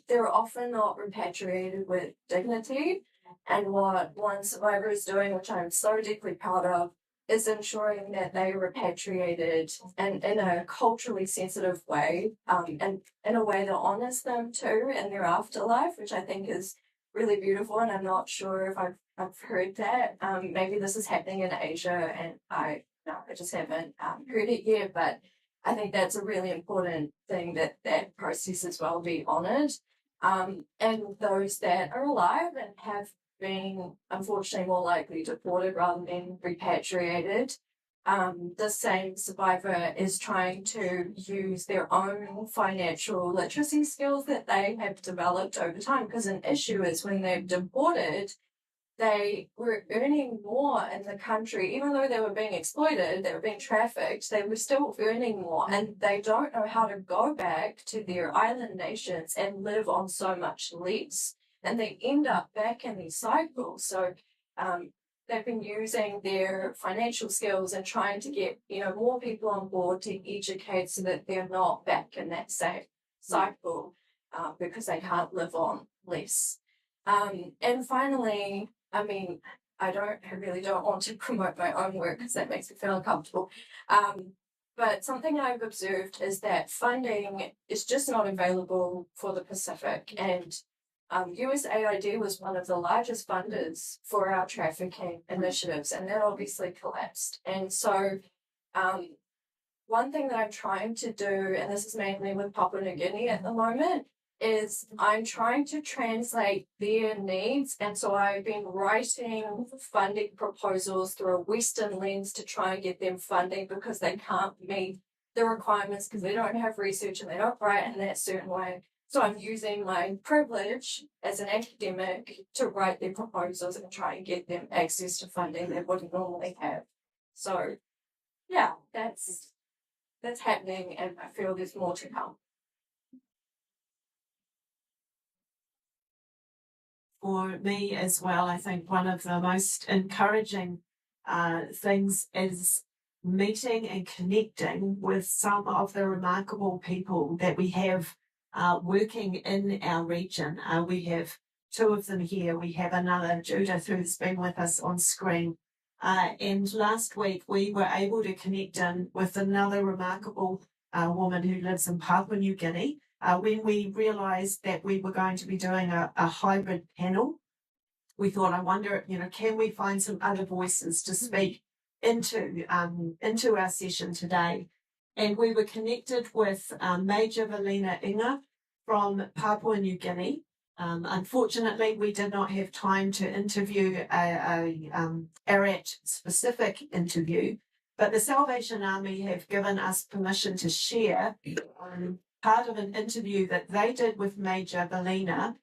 they're often not repatriated with dignity. And what one survivor is doing, which I'm so deeply proud of, is ensuring that they are repatriated and in a culturally sensitive way, and in a way that honours them too in their afterlife, which I think is really beautiful. And I'm not sure if I've heard that. Maybe this is happening in Asia, and I just haven't heard it yet. But I think that's a really important thing, that process as well be honoured. And those that are alive and have been unfortunately more likely deported rather than repatriated, the same survivor is trying to use their own financial literacy skills that they have developed over time, because an issue is when they're deported, they were earning more in the country, even though they were being exploited, they were being trafficked, they were still earning more, and they don't know how to go back to their island nations and live on so much less, and they end up back in these cycles. So they've been using their financial skills and trying to get, more people on board to educate so that they're not back in that same cycle because they can't live on less. And finally, I mean, I really don't want to promote my own work because that makes me feel uncomfortable. But something I've observed is that funding is just not available for the Pacific. And USAID was one of the largest funders for our trafficking initiatives, and that obviously collapsed. And so one thing that I'm trying to do, and this is mainly with Papua New Guinea at the moment, is I'm trying to translate their needs. And so I've been writing funding proposals through a Western lens to try and get them funding because they can't meet the requirements because they don't have research and they don't write in that certain way. So I'm using my privilege as an academic to write their proposals and try and get them access to funding they wouldn't normally have. So yeah, that's happening, and I feel there's more to come. For me as well, I think one of the most encouraging things is meeting and connecting with some of the remarkable people that we have working in our region. We have two of them here. We have another, Judith, who's been with us on screen. And last week we were able to connect in with another remarkable woman who lives in Papua New Guinea. When we realised that we were going to be doing a hybrid panel, we thought, I wonder, can we find some other voices to speak into our session today? And we were connected with Major Valina Inga from Papua New Guinea. Unfortunately, we did not have time to interview a ARAT-specific interview, but the Salvation Army have given us permission to share part of an interview that they did with Major Valina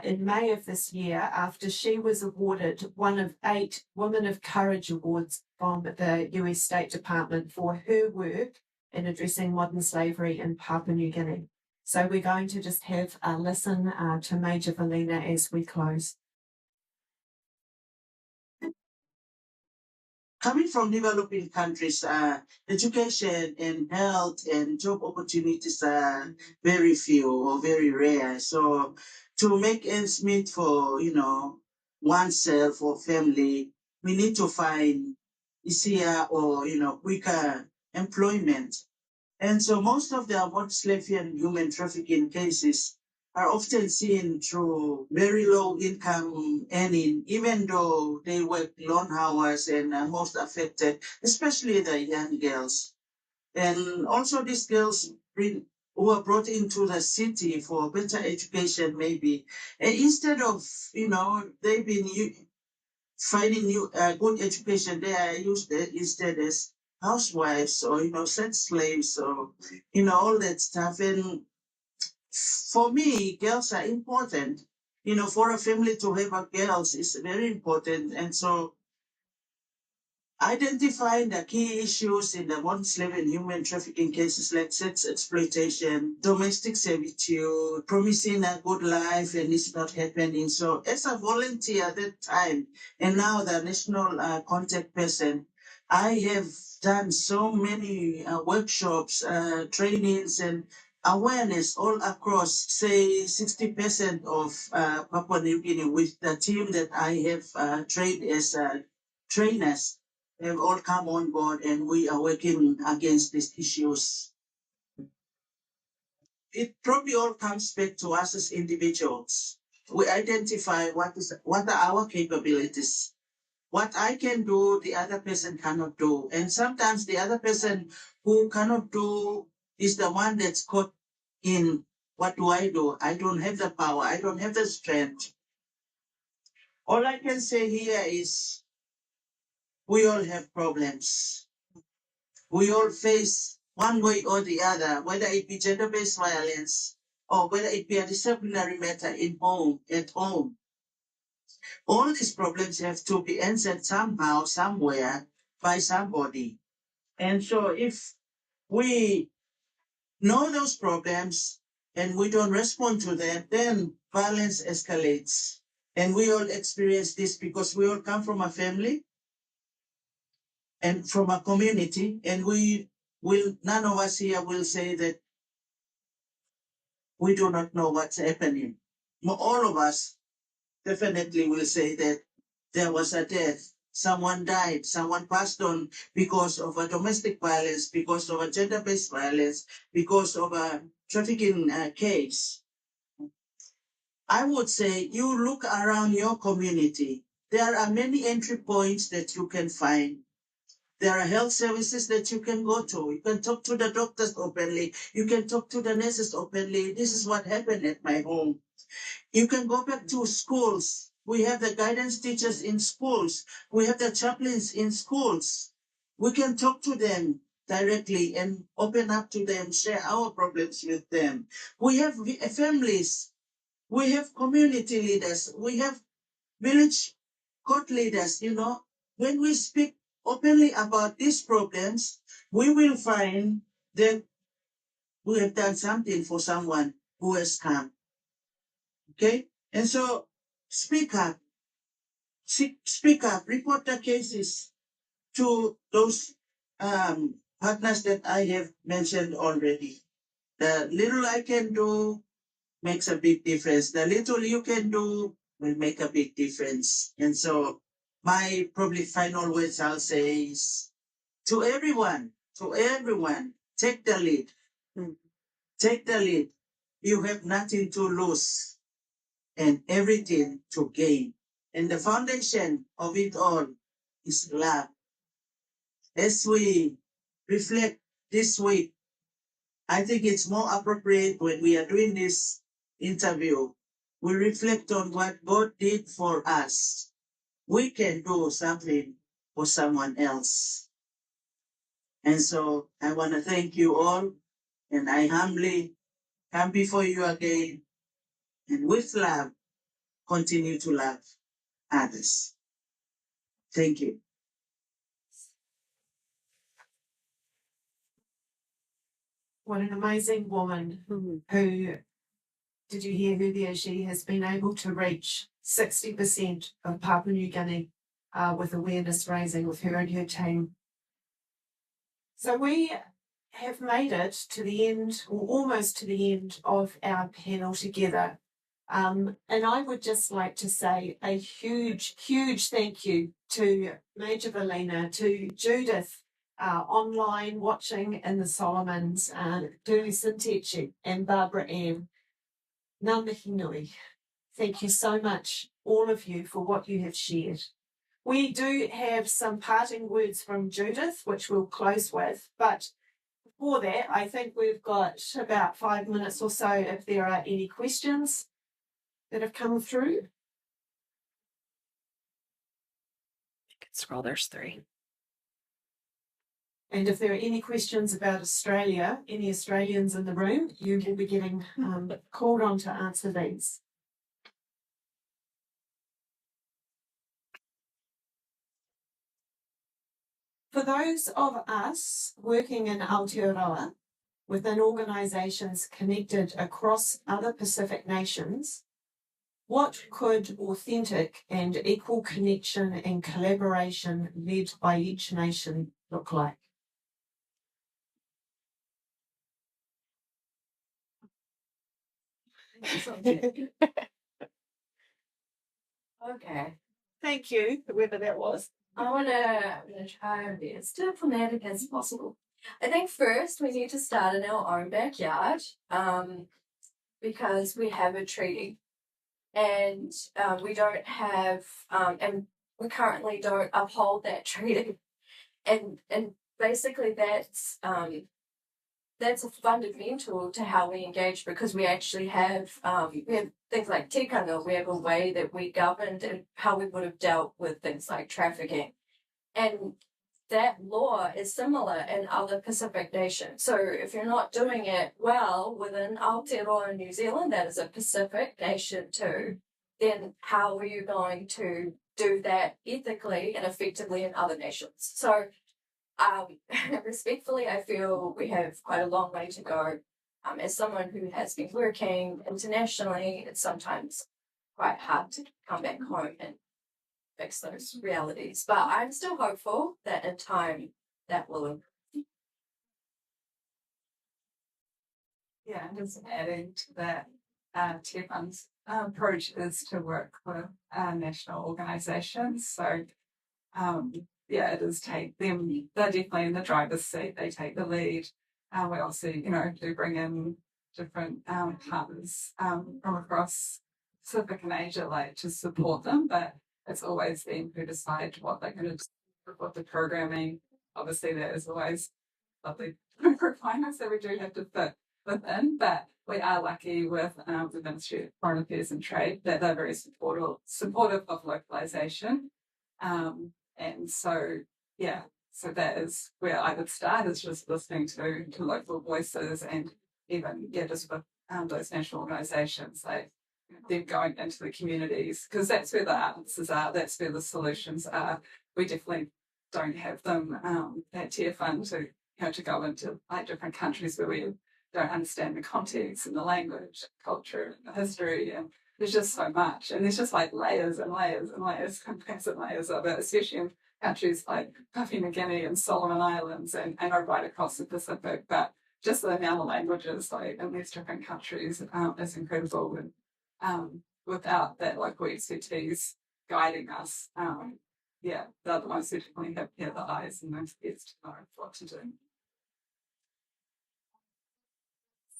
in May of this year after she was awarded one of 8 Women of Courage Awards from the US State Department for her work in addressing modern slavery in Papua New Guinea. So we're going to just have a listen to Major Valina as we close. Coming from developing countries, education and health and job opportunities are very few or very rare. So to make ends meet for, oneself or family, we need to find easier or, quicker employment. And so most of the modern slavery and human trafficking cases are often seen through very low income earning, even though they work long hours and are most affected, especially the young girls. And also these girls who are brought into the city for better education, maybe. And instead of, they've been finding good education, they are used instead as housewives or, sex slaves or, all that stuff. And for me, girls are important. For a family to have a girls is very important. And so identifying the key issues in the modern slavery and human trafficking cases like sex exploitation, domestic servitude, promising a good life, and it's not happening. So as a volunteer at that time, and now the national contact person, I have done so many workshops, trainings, and awareness all across, say 60% of Papua New Guinea with the team that I have trained as trainers. Have all come on board and we are working against these issues. It probably all comes back to us as individuals. We identify what are our capabilities. What I can do, the other person cannot do. And sometimes the other person who cannot do is the one that's caught in, what do? I don't have the power. I don't have the strength. All I can say here is we all have problems. We all face one way or the other, whether it be gender-based violence or whether it be a disciplinary matter at home. All these problems have to be answered somehow, somewhere, by somebody. And so if we know those problems and we don't respond to them, then violence escalates. And we all experience this because we all come from a family and from a community, and none of us here will say that we do not know what's happening. All of us definitely will say that there was a death, someone died, someone passed on because of a domestic violence, because of a gender-based violence, because of a trafficking case. I would say you look around your community. There are many entry points that you can find. There are health services that you can go to. You can talk to the doctors openly. You can talk to the nurses openly. This is what happened at my home. You can go back to schools. We have the guidance teachers in schools. We have the chaplains in schools. We can talk to them directly and open up to them, share our problems with them. We have families. We have community leaders. We have village court leaders, when we speak openly about these problems, we will find that we have done something for someone who has come. Okay? And so speak up. Speak up. Report the cases to those partners that I have mentioned already. The little I can do makes a big difference. The little you can do will make a big difference. And so my probably final words I'll say is to everyone, take the lead. Take the lead. You have nothing to lose and everything to gain. And the foundation of it all is love. As we reflect this week, I think it's more appropriate when we are doing this interview, we reflect on what God did for us. We can do something for someone else. And so I want to thank you all, and I humbly come before you again, and with love, continue to love others. Thank you. What an amazing woman who, did you hear who there? She has been able to reach 60% of Papua New Guinea with awareness raising with her and her team. So we have made it to the end, or almost to the end of our panel together. And I would just like to say a huge, huge thank you to Major Valina, to Judith, online watching in the Solomons, to Synteche and Barbara Ann. Ngā mihi nui. Thank you so much, all of you, for what you have shared. We do have some parting words from Judith, which we'll close with, but before that, I think we've got about 5 minutes or so if there are any questions that have come through. You can scroll, there's 3. And if there are any questions about Australia, any Australians in the room, you will be getting called on to answer these. For those of us working in Aotearoa, within organisations connected across other Pacific nations, what could authentic and equal connection and collaboration led by each nation look like? Okay. Thank you, whoever that was. I'm gonna try and be as diplomatic as possible. I think first we need to start in our own backyard, because we have a treaty, and we don't have, and we currently don't uphold that treaty, and basically that's fundamental to how we engage, because we actually have things like tikanga. We have a way that we governed and how we would have dealt with things like trafficking, and that law is similar in other Pacific nations. So if you're not doing it well within Aotearoa and New Zealand, that is a Pacific nation too, then how are you going to do that ethically and effectively in other nations? So respectfully, I feel we have quite a long way to go. As someone who has been working internationally, it's sometimes quite hard to come back home and fix those realities. But I'm still hopeful that in time that will improve. Yeah, and just adding to that, Tearfund's approach is to work with national organisations. So, yeah, it does take them, they're definitely in the driver's seat, they take the lead. We also, do bring in different partners from across Pacific and Asia, like to support them, but it's always them who decide what they're going to do with the programming. Obviously, there is always lovely requirements that we do have to fit within, but we are lucky with the Ministry of Foreign Affairs and Trade that they're very supportive of localization. And so, yeah, so that is where I would start, is just listening to local voices, and even, just with those national organisations, like them going into the communities, because that's where the answers are, that's where the solutions are. We definitely don't have them at Tearfund to go into like different countries where we don't understand the context and the language, culture, and the history, and there's just so much, and there's just like layers and layers and layers and layers of it, especially in countries like Papua New Guinea and Solomon Islands and right across the Pacific. But just the amount of languages like in these different countries is incredible, and without that local expertise guiding us, they're the ones who definitely have the eyes and the ears to know what to do.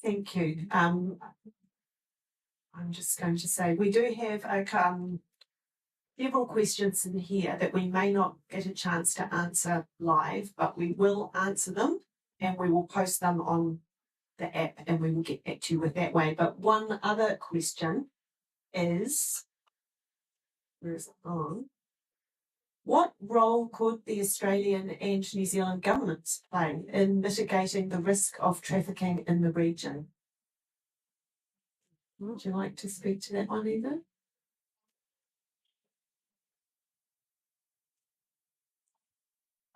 Thank you. I'm just going to say we do have several questions in here that we may not get a chance to answer live, but we will answer them and we will post them on the app and we will get back to you with that way. But one other question is, where is it gone? What role could the Australian and New Zealand governments play in mitigating the risk of trafficking in the region? Would you like to speak to that one, Eva?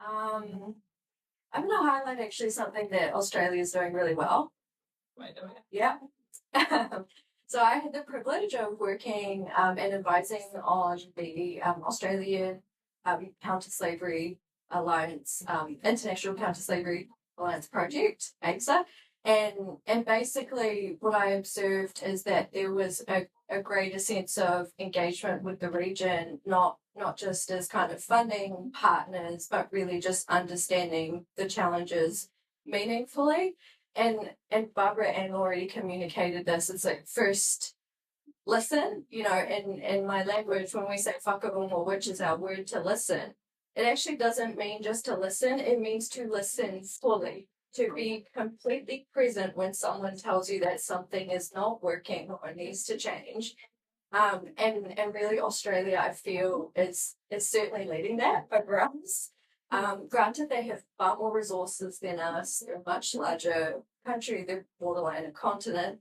I'm going to highlight actually something that Australia is doing really well. Yeah. So I had the privilege of working and advising on the Australian Counter-Slavery Alliance, International Counter-Slavery Alliance Project, ACSA. And basically what I observed is that there was a greater sense of engagement with the region, not just as kind of funding partners, but really just understanding the challenges meaningfully. And Barbara Ann already communicated this. It's like, first listen, in my language, when we say whakarongo, which is our word to listen, it actually doesn't mean just to listen, it means to listen fully, to be completely present when someone tells you that something is not working or needs to change. And really Australia, I feel, is certainly leading that over us. Granted, they have far more resources than us. They're a much larger country, they're borderline a continent,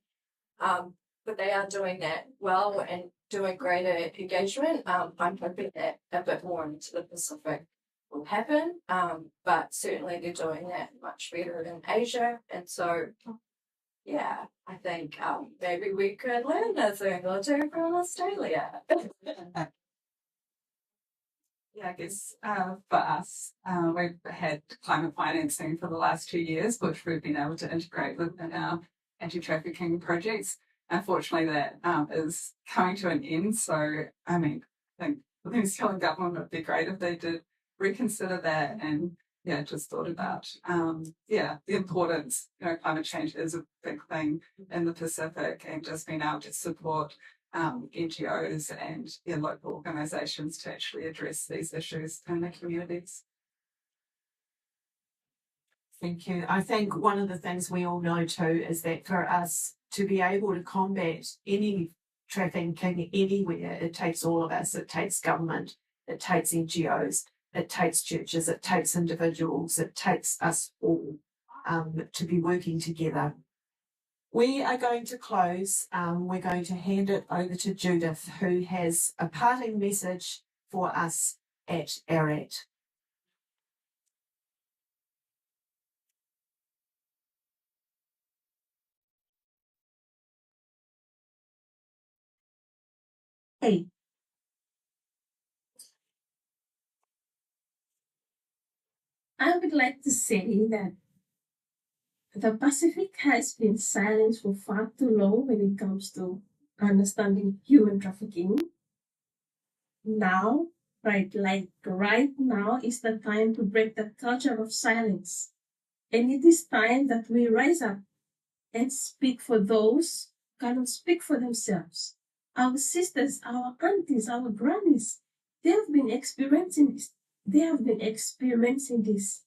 but they are doing that well and doing greater engagement. I'm hoping that a bit more into the Pacific will happen, but certainly they're doing that much better in Asia. And so, yeah, I think maybe we could learn a thing or two from Australia. Yeah, I guess for us, we've had climate financing for the last 2 years, which we've been able to integrate within our anti-trafficking projects. Unfortunately, that is coming to an end. So, I think the New Zealand government would be great if they did reconsider that and, just thought about, the importance. Climate change is a big thing in the Pacific, and just being able to support NGOs and local organisations to actually address these issues in their communities. Thank you. I think one of the things we all know too is that for us to be able to combat any trafficking anywhere, it takes all of us. It takes government, it takes NGOs, it takes churches, it takes individuals, it takes us all to be working together. We are going to close. We're going to hand it over to Judith, who has a parting message for us at ARAT. Hey. I would like to say that the Pacific has been silent for far too long when it comes to understanding human trafficking. Now, right now is the time to break the culture of silence. And it is time that we rise up and speak for those who cannot speak for themselves. Our sisters, our aunties, our grannies, they have been experiencing this.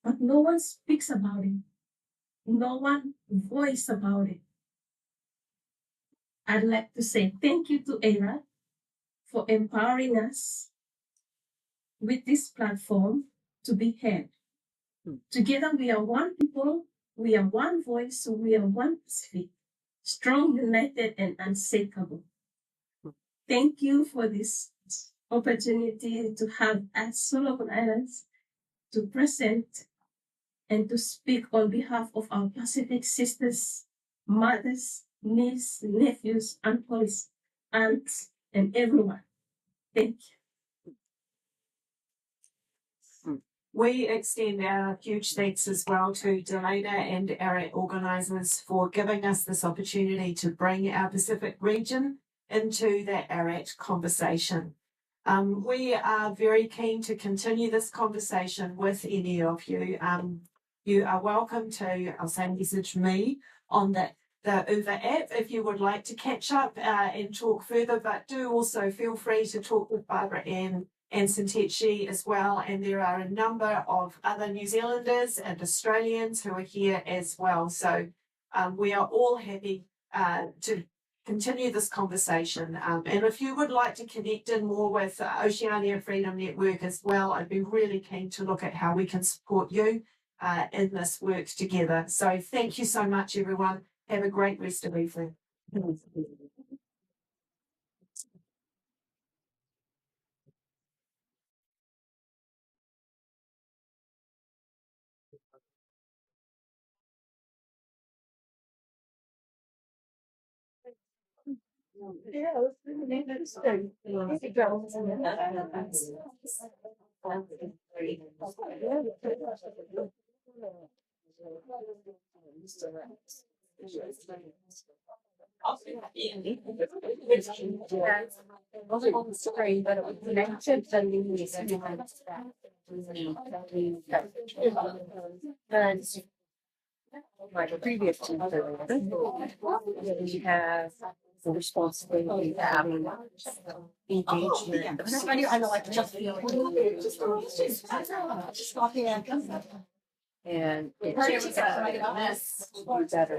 But no one speaks about it. No one voice about it. I'd like to say thank you to ERA for empowering us with this platform to be heard. Together we are one people, we are one voice, so we are one Pacific, strong, united, and unshakable. Thank you for this opportunity to have at Solomon Islands to present and to speak on behalf of our Pacific sisters, mothers, nieces, nephews, uncles, aunts, and everyone. Thank you. We extend our huge thanks as well to Delana and our organisers for giving us this opportunity to bring our Pacific region into that ARAT conversation. We are very keen to continue this conversation with any of you. You are welcome to, I'll say message me on the Uber app if you would like to catch up and talk further, but do also feel free to talk with Barbara Ann and Synteche as well. And there are a number of other New Zealanders and Australians who are here as well. So we are all happy to continue this conversation. And if you would like to connect in more with Oceania Freedom Network as well, I'd be really keen to look at how we can support you in this work together. So thank you so much, everyone. Have a great rest of evening. Yeah, it was really interesting. It wasn't on the screen, but it was connected and like previous to we have the responsibility of having engagement. I know, like just and it's better